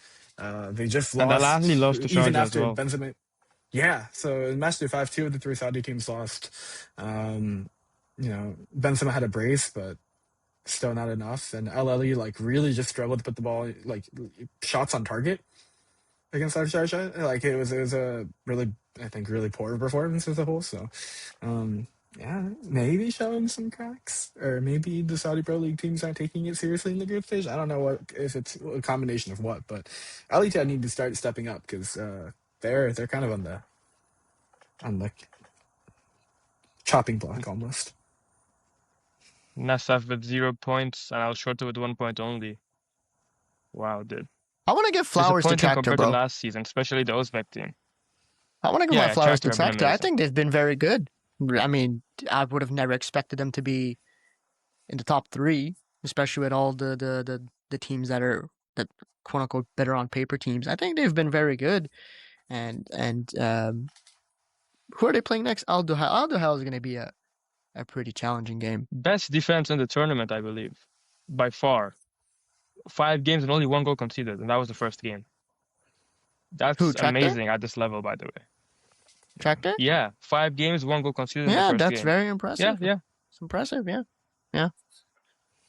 They just And Al Ahly lost lost to even Sharjah as after well. Benzema. Yeah, so in match day 5, 2 of the 3 Saudi teams lost. Benzema had a brace, but still not enough. And Al Ahly like really just struggled to put the ball like shots on target against Al Sharjah. Like it was a really I think really poor performance as a whole. So yeah, maybe showing some cracks, or maybe the Saudi Pro League teams aren't taking it seriously in the group stage. I don't know if it's a combination of what, but Al Ittihad need to start stepping up because they're kind of on the chopping block almost. Nassaf with 0 points and Al Shorta with 1 point only. Wow, dude. I want to give flowers to Disappointing Tractor, compared to bro. last season, especially the Uzbek team. I want to give my Yeah, flowers to Tractor have been Tractor. I amazing. think they've been very good. I mean, I would have never expected them to be in the top three, especially with all the teams that are that quote unquote better on paper teams. I think they've been very good. And who are they playing next? Al Duhail is going to be a pretty challenging game. Best defense in the tournament, I believe, by far. 5 games and only 1 goal conceded, and that was the first game. Who, That's Tractor? amazing at this level, by the way. Tractor? Yeah, 5 games, 1 goal conceded in the Yeah, first that's game. very Yeah, impressive. yeah. It's impressive, yeah.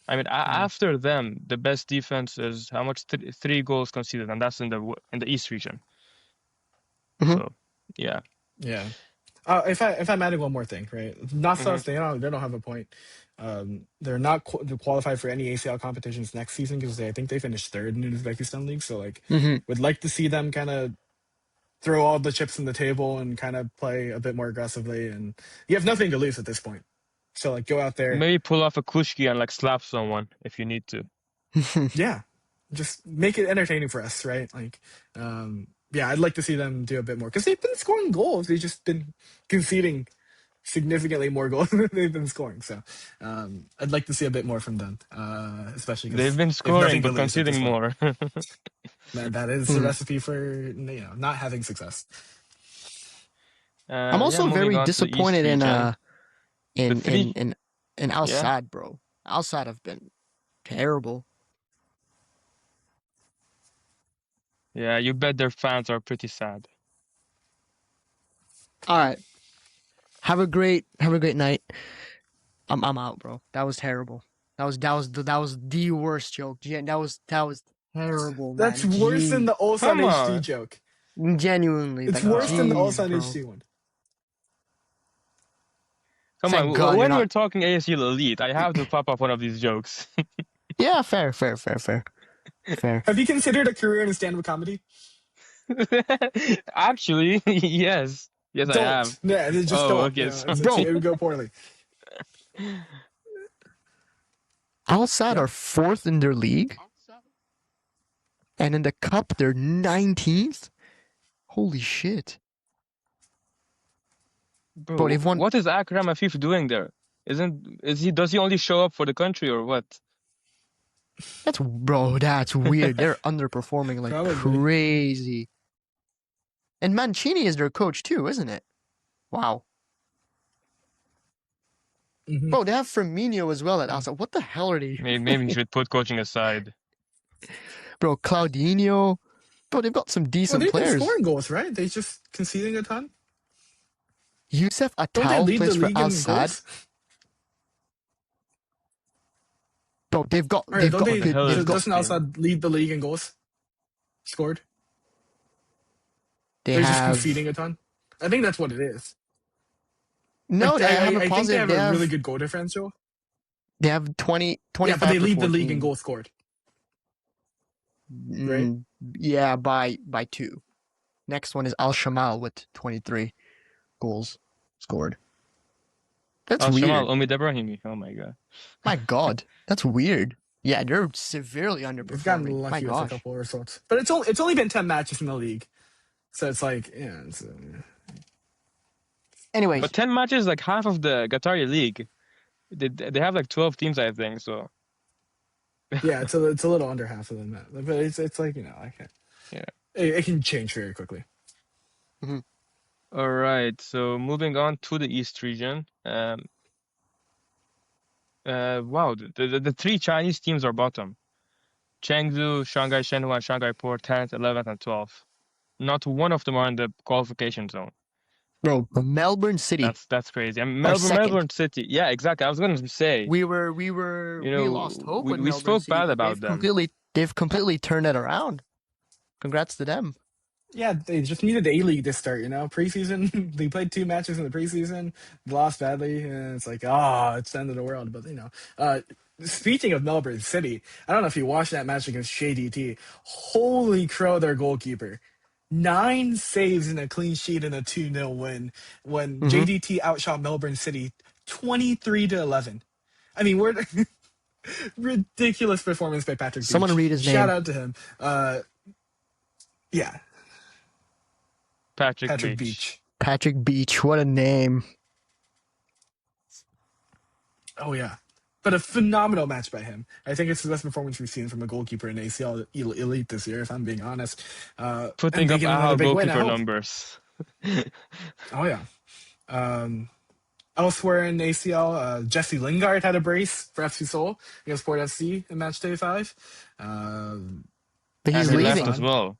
I mean, after them, the best defense is how much? 3 goals conceded, and that's in the East region. Mhm. So, yeah. Yeah. If I'm adding one more thing, right? Nassau's they don't have a point. They're not qualified for any ACL competitions next season because I think they finished third in the Uzbekistan league. So like, would like to see them kind of throw all the chips on the table and kind of play a bit more aggressively. And you have nothing to lose at this point. So like, go out there. Maybe pull off a Kushki and like slap someone if you need to. Yeah, just make it entertaining for us, right? Like, yeah, I'd like to see them do a bit more because they've been scoring goals. They've just been conceding significantly more goals than they've been scoring. So, I'd like to see a bit more from them, especially because They've been scoring but conceding more. Man, that is the recipe for not having success. I'm also very disappointed in Al Sadd, bro. Al Sadd have been terrible. Yeah, you bet their fans are pretty sad. All right. Have a great night. I'm out, bro. That was terrible. That was the worst joke. That was terrible, man. That's worse than the Ulsan HD joke. Genuinely. It's worse than the Ulsan HD one. Come on, when we're talking ASU Elite, I have to pop up one of these jokes. Yeah, fair. Have you considered a career in stand-up comedy? Actually, yes. Yes, don't. I have. Yeah, just don't. Okay, bro, it would go poorly. Al Sadd are 4th in their league, and in the cup they're 19th. Holy shit! Bro, they've won. What is Akram Afif doing there? Does he only show up for the country or what? That's weird. They're underperforming like crazy. And Mancini is their coach too, isn't it? Wow. Mm-hmm. Bro, they have Firmino as well at Al Sadd. What the hell are they? Maybe you should put coaching aside. Bro, Claudinho. Bro, they've got some decent players. They've been scoring goals, right? They just conceding a ton. Youssef Attal plays for Al Sadd. Bro, they've got. Doesn't Al Sadd lead the league in goals scored? They're just conceding a ton. I think that's what it is. No, I think they have a really good goal differential. They have 25. Yeah, but they lead the league in goals scored. Right? Yeah, by 2. Next one is Al Shamal with 23 goals scored. That's weird. Al Shamal, Omid Ebrahimi. Oh my god. My god, that's weird. Yeah, they're severely underperforming. They've gotten lucky with a couple of results, but it's only been 10 matches in the league, so it's like Anyways, but 10 matches, like half of the Qatari league. They have like 12 teams, I think. So yeah, it's a little under half of them, but it's like I can't. Yeah, it can change very quickly. Mm-hmm. All right, so moving on to the East region. Wow, the 3 Chinese teams are bottom: Chengdu, Shanghai Shenhua, and Shanghai Port, 10th, 11th, and 12th. Not one of them are in the qualification zone. Bro, Melbourne City. That's crazy. I mean, Melbourne City. Yeah, exactly. I was going to say we lost hope with Melbourne we spoke City, bad about them. They've completely turned it around. Congrats to them. Yeah, they just needed the A-League to start, Preseason, they played 2 matches in the preseason, lost badly, and it's like, it's the end of the world. But, speaking of Melbourne City, I don't know if you watched that match against JDT. Holy crow, their goalkeeper. 9 saves and a clean sheet in a 2-0 win when JDT outshot Melbourne City 23-11. I mean, we're ridiculous performance by Patrick Beach. Someone read his name. Shout out to him. Yeah. Patrick Beach. Patrick Beach, what a name. Oh, yeah. but a phenomenal match by him. I think it's the best performance we've seen from a goalkeeper in ACL elite this year, if I'm being honest. And Putting they up get another AHL big win at goalkeeper home. numbers. Oh yeah. Um, Elsewhere in ACL, Jesse Lingard had a brace for FC Seoul against Port FC in match day 5. But And he's he left as leaving. Uzbekistan. well.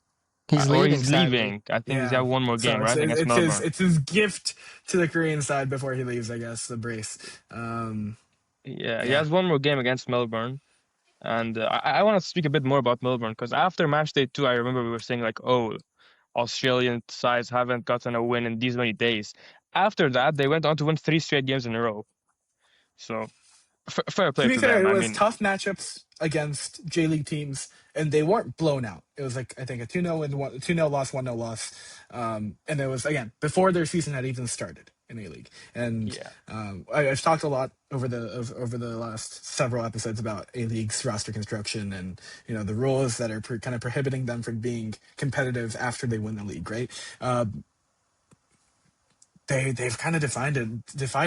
He's Or leaving, he's sadly. leaving. I think he's got Yeah. one more So game, right? Against Melbourne. it's his gift to the Korean side before he leaves, I guess, the brace. Yeah, he Yeah. has one more game against Melbourne. And I want to speak a bit more about Melbourne because after match day 2, I remember we were saying like, oh, Australian sides haven't gotten a win in these many days. After that, they went on to win 3 straight games in a row. So fair To play be to fair, them. it I was mean, tough matchups against J League teams, and they weren't blown out. It was like I think a 2-0 and 2-0 loss, 1-0 loss, and it was again before their season had even started in A League. And yeah, I've talked a lot over over the last several episodes about A League's roster construction and the rules that are kind of prohibiting them from being competitive after they win the league. Right? They've kind of defied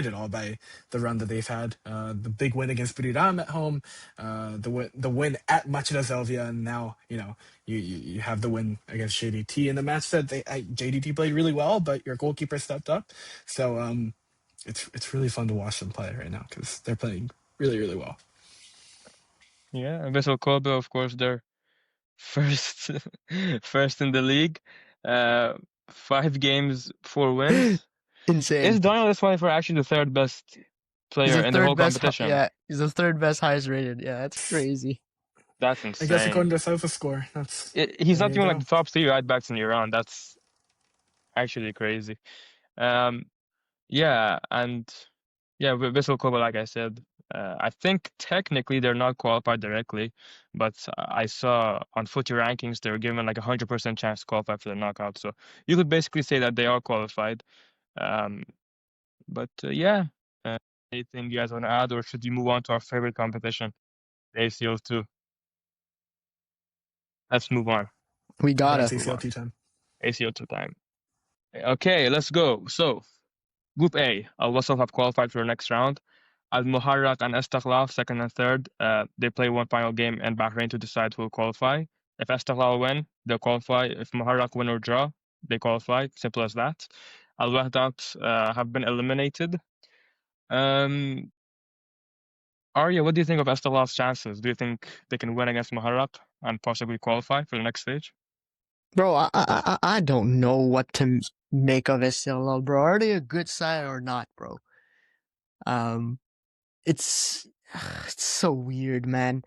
it all by the run that they've had. The big win against Buriram at home, the win at Machida Zelvia, and now you have the win against JDT in a match that JDT played really well, but your goalkeeper stepped up. So it's really fun to watch them play right now because they're playing really really well. yeah. And Vissel Kobe, of course, they're first, first in the league. Uh, 5 games, 4 wins. Is Insane. Daniel Ismail actually the third best He's player the in the whole third best. competition? Yeah, he's the third best highest rated. Yeah, that's crazy. That's I guess insane. according to SofaScore, that's He's there not you even like go. the top 3 right backs in Iran. That's actually crazy. Um, yeah, and yeah, Vissel Kobe, like I said, I think technically they're not qualified directly, but I saw on Footy rankings they were given like 100% chance to qualify for the knockout. So you could basically say that they are qualified. Um, but yeah, anything you guys want to add, or should you move on to our favorite competition, the ACL 2? Let's move on. We Yeah, gotta. it's Let's move ACL on. two time. ACL 2 time. Okay, let's go. So Group A, Al Wasl have qualified for the next round. Al Muharraq and Istiqlal, second and third, they play one final game in Bahrain to decide who will qualify. If Istiqlal win, they'll qualify. If Muharraq win or draw, they qualify. Simple as that. Al Wahdat have been eliminated. Um, Arya, what do you think of Istiqlal's chances? Do you think they can win against Muharraq and possibly qualify for the next stage? Bro, I don't know what to make of SLL, bro. Are they a good side or not, bro? Um, it's it's so weird, man.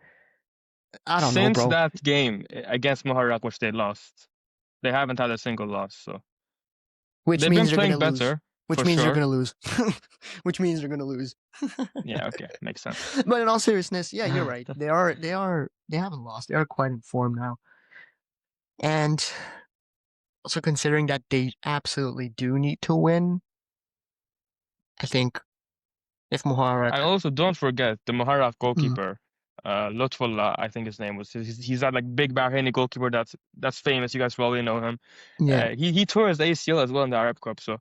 I don't know, Since bro. that game against Muharraq, which they lost, they haven't had a single loss. So Which they've been means they're playing gonna lose. better Which for means they're sure. gonna lose. Which means they're gonna lose. Yeah, okay, makes sense. But in all seriousness, yeah, you're right. They haven't lost. They are quite informed now. And also considering that they absolutely do need to win, I think if Muharraq, And also, don't forget the Muharraq mm, goalkeeper, Lutfullah, I think his name was. He's that like big Bahraini goalkeeper that's famous. You guys probably know him. yeah, He tore his ACL as well in the Arab Cup, so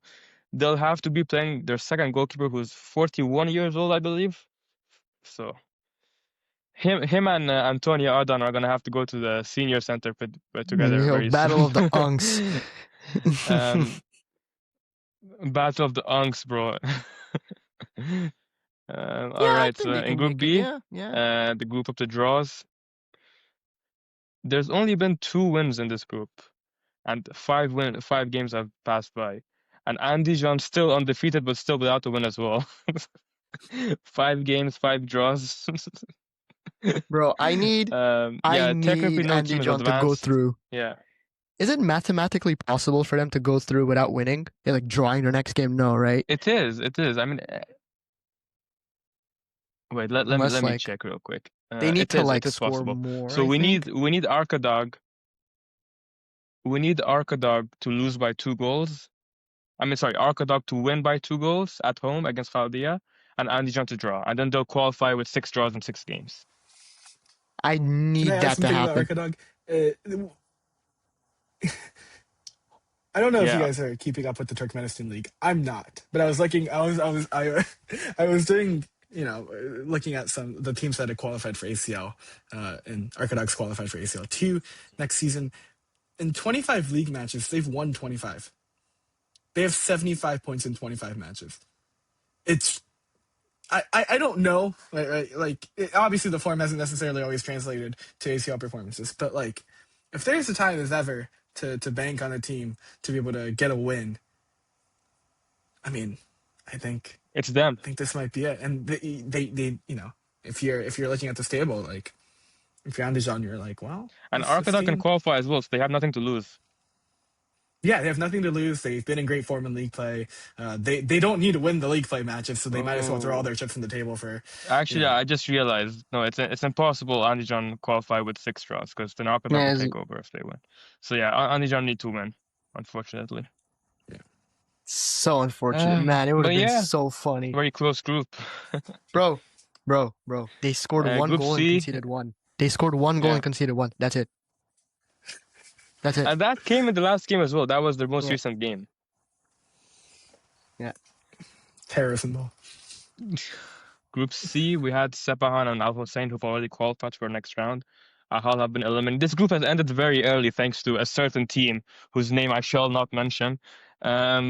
they'll have to be playing their second goalkeeper, who's 41 years old, I believe. So him and Antonio Ardan are gonna have to go to the senior center together yo, very battle soon. of the unks. um, Battle of the Unks, bro. All Yeah, I right, so think they in can Group make it. B, Yeah, yeah. the group of the draws, there's only been 2 wins in this group, and 5 games have passed by, and Andy John still undefeated, but still without a win as well. 5 games, 5 draws. Bro, I Yeah, technically need no Andy team is John to go advanced. through. Yeah, Is it mathematically possible for them to go through without winning? They're like drawing their next game, no, right? it is. It is. I mean, wait, Unless let me like check real quick. they need to It like is score possible. more, So I think. we need Arkadog. We need Arkadog to lose by 2 goals. I mean, sorry, Arkadog to win by 2 goals at home against Khaldia, and Andijan to draw, and then they'll qualify with 6 draws in 6 games. I Can I need add that to something about happen. Arkadog? I don't know if you Yeah, guys are keeping up with the Turkmenistan League. I'm not, but I was looking. I was I was doing looking at the teams that had qualified for ACL, and Arcadox qualified for ACL two next season. In 25 league matches, they've won 25. They have 75 points in 25 matches. It's I don't know. Obviously, the form hasn't necessarily always translated to ACL performances, but like, if there's a time as ever to bank on a team to be able to get a win, I mean, I think It's them. this might be it. And they if you're looking at the stable, like if you're Andijan, you're like, well, And this Arkansas can team, qualify as well, so they have nothing to lose. yeah, they have nothing to lose. They've been in great form in league play. They don't need to win the league play matches, so they might as well throw all Oh, their chips on the table for, actually, I just realized no, it's impossible Andijan qualify with 6 draws because then Arkansas Yeah, will it's take over if they win. So yeah, Andijan need to win, unfortunately. yeah. so unfortunate, man. It would But have been yeah, so funny, very close group. bro, bro. They scored one Group goal and C, conceded one. They scored one goal yeah, and conceded one. That's it. That's it. and that came in the last game as well. That was their most Yeah, recent game. yeah. Terrorism ball. Group C, we had Sepahan and Al Hossein who've already qualified for next round. Ahal have been eliminated. This group has ended very early thanks to a certain team whose name I shall not mention. I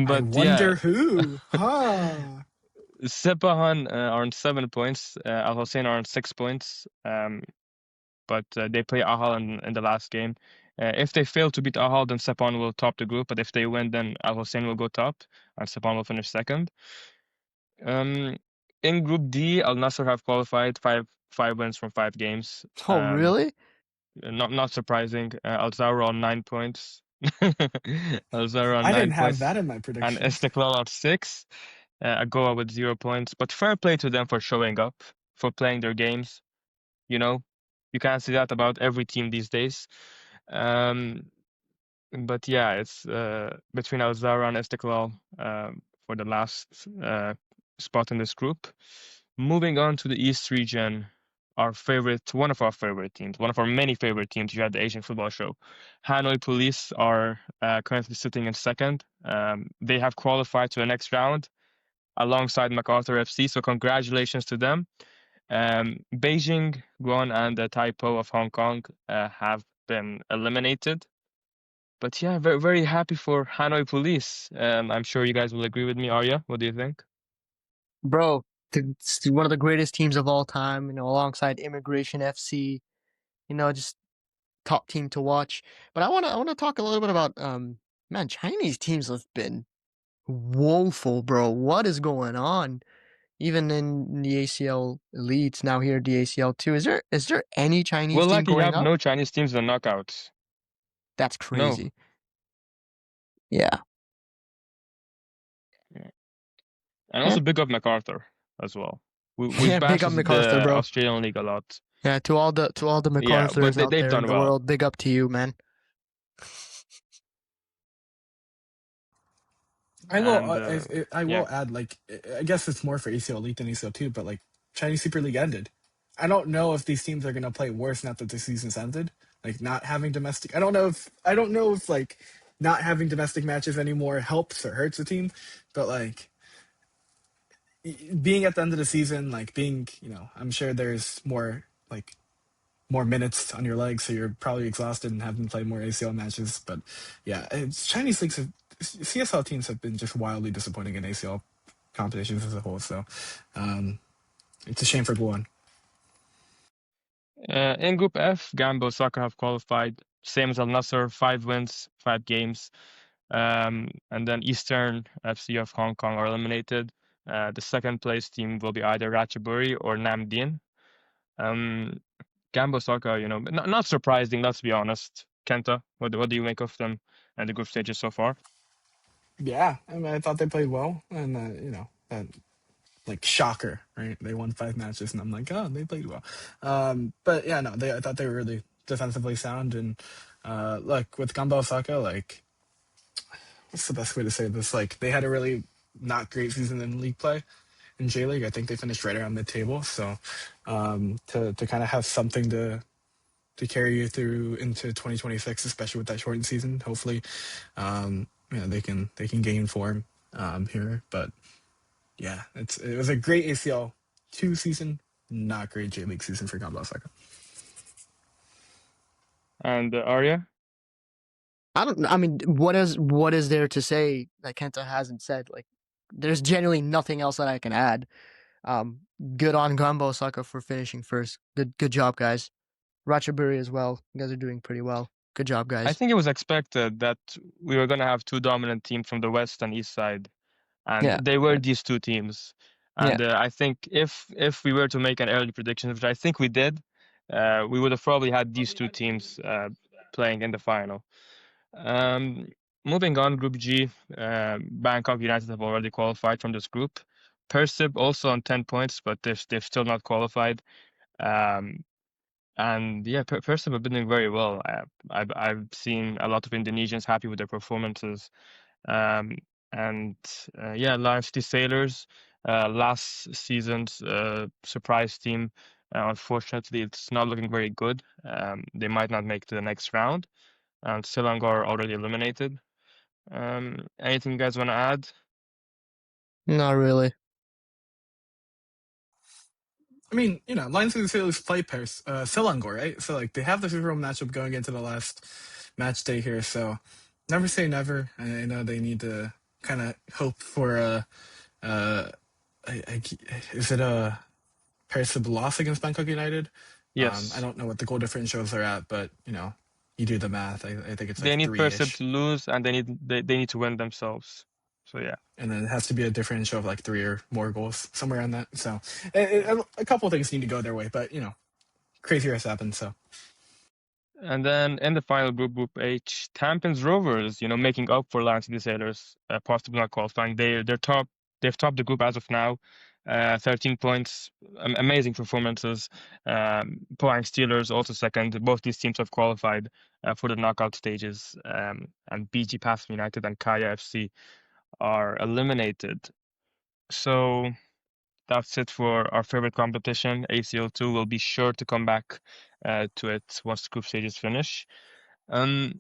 But yeah, wonder who. Huh. Sepahan are on 7 points. Al Hossein are on 6 points. But they play Ahal in the last game. If they fail to beat Ahal, then Sepahan will top the group. But if they win, then Al Hossein will go top, and Sepahan will finish second. In Group D, Al Nassr have qualified five wins from 5 games. Oh, really? Not surprising. Al Zawra on 9 points. Al Zawra on I nine didn't have points, that in my and predictions. Istiklal on 6. Agoa with 0 points. But fair play to them for showing up, for playing their games. You know, you can't say that about every team these days. Um, but yeah, it's between Al Zawra and Istiklal for the last spot in this group. Moving on to the East region, one of our favorite teams, one of our many favorite teams here at the Asian Football Show. Hanoi Police are currently sitting in second. They have qualified to the next round alongside MacArthur FC, so congratulations to them. Beijing, Guan, and Taipo of Hong Kong have been eliminated. But yeah, very, very happy for Hanoi Police. I'm sure you guys will agree with me. Arya, what do you think? Bro, it's one of the greatest teams of all time, alongside Immigration FC, just top team to watch. But I wanna talk a little bit about man, Chinese teams have been woeful, bro. What is going on? Even in the ACL elites, now here at the ACL too. Is there any Chinese Well, team like you going have up? no Chinese teams in the knockouts. That's No. crazy. Yeah. Yeah. And Yeah, also big up MacArthur as well. We've yeah, big bashed up MacArthur, the bro. Australian League a lot. Yeah, to all the Yeah, but MacArthurs out they've there in done the well. world, big up to you, man. I will. And I yeah. will add. Like, I guess it's more for ACL Elite than ACL Two, but like Chinese Super League ended. I don't know if these teams are gonna play worse now that the season's ended. Like not having domestic. I don't know if like not having domestic matches anymore helps or hurts the team, but like being at the end of the season, like being, I'm sure there's more minutes on your legs, so you're probably exhausted and haven't played more ACL matches. But yeah, Chinese leagues CSL teams have been just wildly disappointing in ACL competitions as a whole. So it's a shame for Guan. In Group F, Gamba Osaka have qualified, same as Al Nassr, 5 wins, 5 games. And then Eastern FC of Hong Kong are eliminated. The second place team will be either Ratchaburi or Namdin. Gamba Osaka, not surprising, let's be honest. Kenta, what do you make of them and the group stages so far? Yeah, I mean, I thought they played well, and that like shocker, right? They won 5 matches, and I'm like, oh, they played well. But yeah, no, I thought they were really defensively sound, and look with Gamba Osaka, like what's the best way to say this? Like they had a really not great season in league play. In J League, I think they finished right around mid-table. So to kind of have something to carry you through into 2026, especially with that shortened season, hopefully, they can gain form here. But Yeah, it was a great ACL 2 season, not great J League season for Gamba Osaka. And Arya, I don't. I mean, what is there to say that Kenta hasn't said? Like, there's genuinely nothing else that I can add. Um, Good on Gumbo Osaka for finishing first. Good job, guys. Ratchaburi as well. You guys are doing pretty well. Good job, I guys. think it was expected that we were going to have two dominant teams from the west and east side, and Yeah, they were these two teams. yeah. And I think if we were to make an early prediction, which I think we did, we would have probably had these two teams playing in the final. Um, Moving on, Group G, Bangkok United have already qualified from this group. Persib also on 10 points, but they've still not qualified. Um, and yeah, Persib have been doing very well. I've seen a lot of Indonesians happy with their performances. Um, and yeah, Lion City Sailors, last season's surprise team. Unfortunately, it's not looking very good. They might not make the next round, and Selangor already eliminated. Anything you guys want to add? Not really. I mean, Lions and Sailors play pairs, Selangor, right? So like they have the FIFA matchup going into the last match day here. So never say never. I know they need to kind of hope for uh, is it a Persib loss against Bangkok United? I Yes, don't know what the goal differentials are at, but you do the math. I think it's like they need three Persib to ish, lose, and they need to win themselves. So yeah. and then it has to be a differential of like three or more goals somewhere on that. So a couple of things need to go their way, but crazier has happened. So And then in the final group, Group H, Tampines Rovers, making up for Lion City Sailors, possibly not qualifying. They're top. They've topped the group as of now, 13 points, amazing performances. Pohang Steelers also second. Both these teams have qualified for the knockout stages, and BG Pathum United and Kaya FC are eliminated. So that's it for our favorite competition. ACL2 will be sure to come back to it once the group stages finish.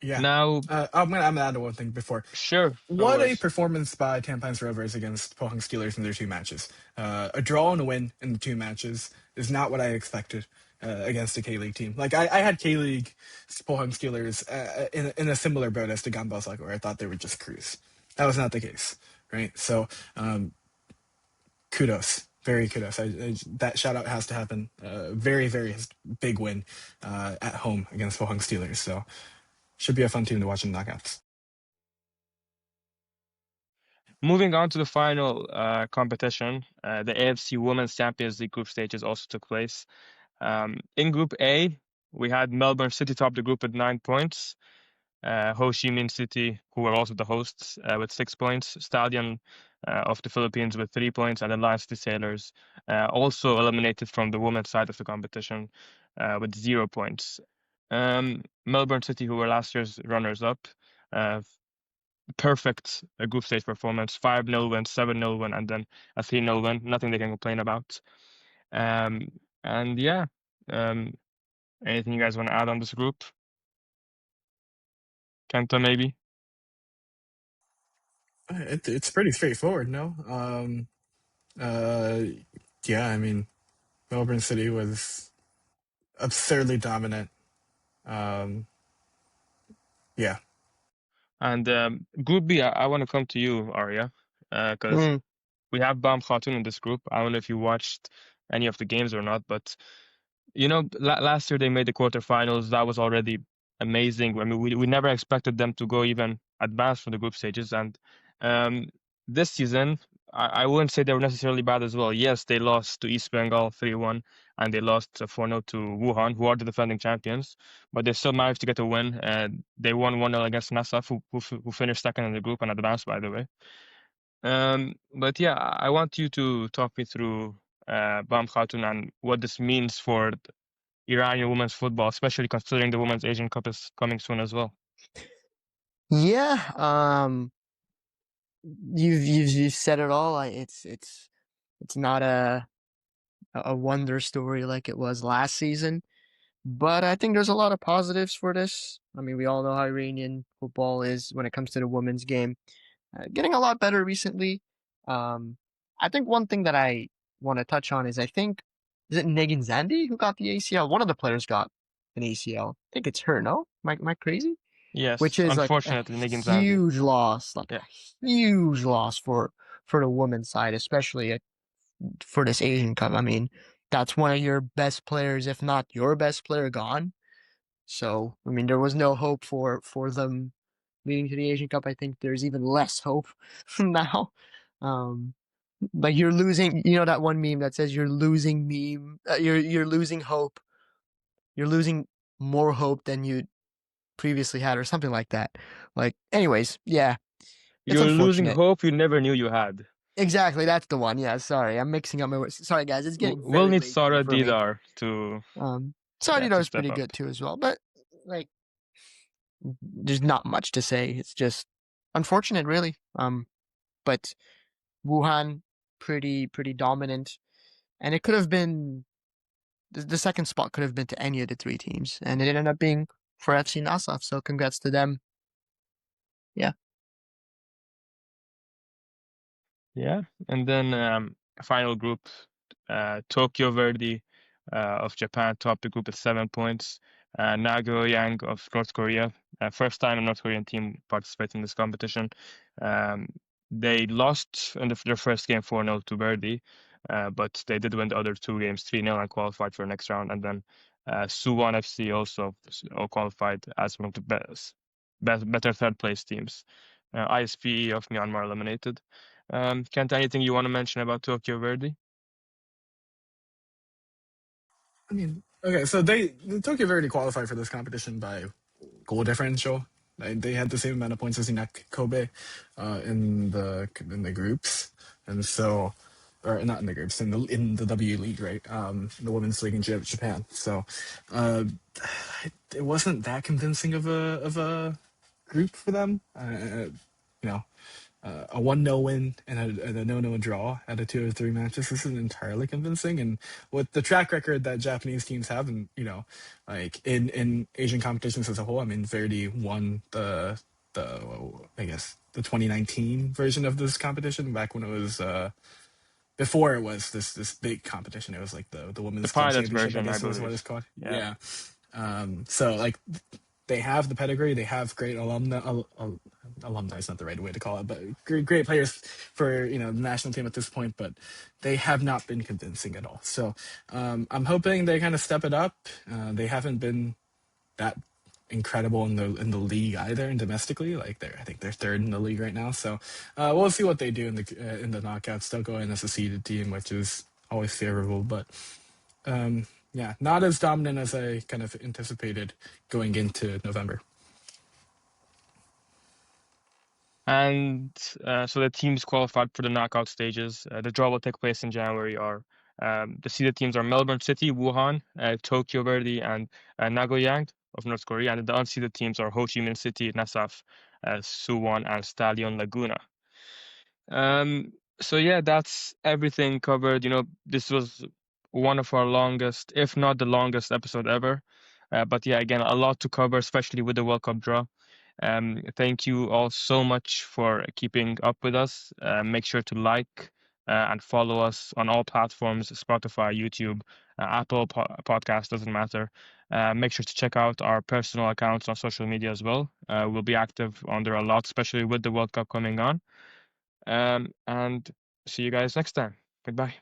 yeah, Now, I'm gonna add one thing before. sure, no What a worries. performance by Tampines Rovers against Pohang Steelers in their two matches. A draw and a win in the two matches is not what I expected against a K League team. Like I had K League Pohang Steelers in a similar boat as the Gambas, like where I thought they would just cruise. That was not the case, right? So kudos, very kudos. That shout out has to happen. Very very big win at home against Pohang Steelers. So should be a fun team to watch in knockouts. Moving on to the final competition, the AFC Women's Champions League group stages also took place. In Group A, we had Melbourne City top the group with 9 points. Ho Chi Minh City, who were also the hosts, with 6 points. Stallion of the Philippines with 3 points, and the Lion City Sailors also eliminated from the women's side of the competition with 0 points. Melbourne City, who were last year's runners-up, uh, perfect group stage performance, 5-0 win, 7-0 win, and then a 3-0 win. Nothing they can complain about. Um, and yeah, um, anything you guys want to add on this group? Kenta, maybe? It's pretty straightforward, no? Uh, yeah, I mean, Melbourne City was absurdly dominant. Um, yeah, And Group B, I want to come to you, Arya, because Mm. we have Bam Khatun in this group. I don't know if you watched any of the games or not, but last year they made the quarterfinals. That was already amazing. I mean, we never expected them to go even advance from the group stages. And um, this season, I wouldn't say they were necessarily bad as well. Yes, they lost to East Bengal 3-1, and they lost 4-0 to Wuhan, who are the defending champions. But they still managed to get a win. And they won 1-0 against Nassaf, who finished second in the group and advanced, by the way. But yeah, I want you to talk me through Bam Khatun and what this means for Iranian women's football, especially considering the Women's Asian Cup is coming soon as well. Yeah. You've said it all. It's not a wonder story like it was last season, but I think there's a lot of positives for this. I mean, we all know how Iranian football is when it comes to the women's game. Getting a lot better recently. Um, I think one thing that I want to touch on is I think is it Megan Zandy who got the ACL? One of the players got an ACL. I think it's her. No, am I crazy? Which Yes, is like a unfortunately, Nigin Zandi. huge loss, like Yeah. a huge loss for the women's side, especially for this Asian Cup. I mean, that's one of your best players, if not your best player, gone. So, I mean, there was no hope for them leading to the Asian Cup. I think there's even less hope now. Um, but you're losing. You know that one meme that says you're losing meme. You're losing hope. You're losing more hope than you previously had, or something like that. Like, anyways, yeah, it's You're losing unfortunate. hope you never knew you had. Exactly, that's the one. Yeah, sorry, I'm mixing up my words. Sorry, guys, it's getting We'll very need late here Sara for me. Didar to Sorry, that to was step pretty up. good too as well, but like, there's not much to say. It's just unfortunate, really. But Wuhan, pretty dominant, and it could have been the second spot could have been to any of the three teams, and it ended up being for FC Nassau. So congrats to them. Yeah. Yeah, and then final group, Tokyo Verdy of Japan topped the group with 7 points. Nagoyang of North Korea, first time a North Korean team participating in this competition. Um, they lost in their first game 4-0 to Verdy, but they did win the other two games 3-0 and qualified for the next round. And then Suwon FC also qualified as one of the better third place teams. ISPE of Myanmar eliminated. Kent, anything you want to mention about Tokyo Verdy? I mean, okay, so the Tokyo Verdy qualified for this competition by goal differential. They had the same amount of points as Inak Kobe in the groups, and so, or not in the groups, in the W League, right? The women's league in Japan. So, uh, it wasn't that convincing of a group for them. You know, a 1-0 win and a no draw out of 2 or 3 matches isn't entirely convincing. And with the track record that Japanese teams have, and like in Asian competitions as a whole, I mean, Verdi won the I guess the 2019 version of this competition back when it was before it was this big competition. It was like the The women's club pilot championship, I version, I guess is what believe. it's called. Yeah. Yeah. So like they have the pedigree, they have great alumni is not the right way to call it, but great players for the national team at this point, but they have not been convincing at all. So I'm hoping they kind of step it up. They haven't been that incredible in the league either, and domestically, like I think they're third in the league right now. So we'll see what they do in the knockouts. They'll go in as a seeded team, which is always favorable, but yeah, not as dominant as I kind of anticipated going into November. And so the teams qualified for the knockout stages. The draw will take place in January. Are the seeded teams are Melbourne City, Wuhan, Tokyo Verdy, and Nagoyang of North Korea. And the unseeded teams are Ho Chi Minh City, Nassaf, Suwon, and Stallion Laguna. So yeah, that's everything covered. This was one of our longest, if not the longest episode ever. But yeah, again, a lot to cover, especially with the World Cup draw. Thank you all so much for keeping up with us. Make sure to like and follow us on all platforms, Spotify, YouTube, Apple Podcast, doesn't matter. Make sure to check out our personal accounts on social media as well. We'll be active on there a lot, especially with the World Cup coming on. And see you guys next time. Goodbye.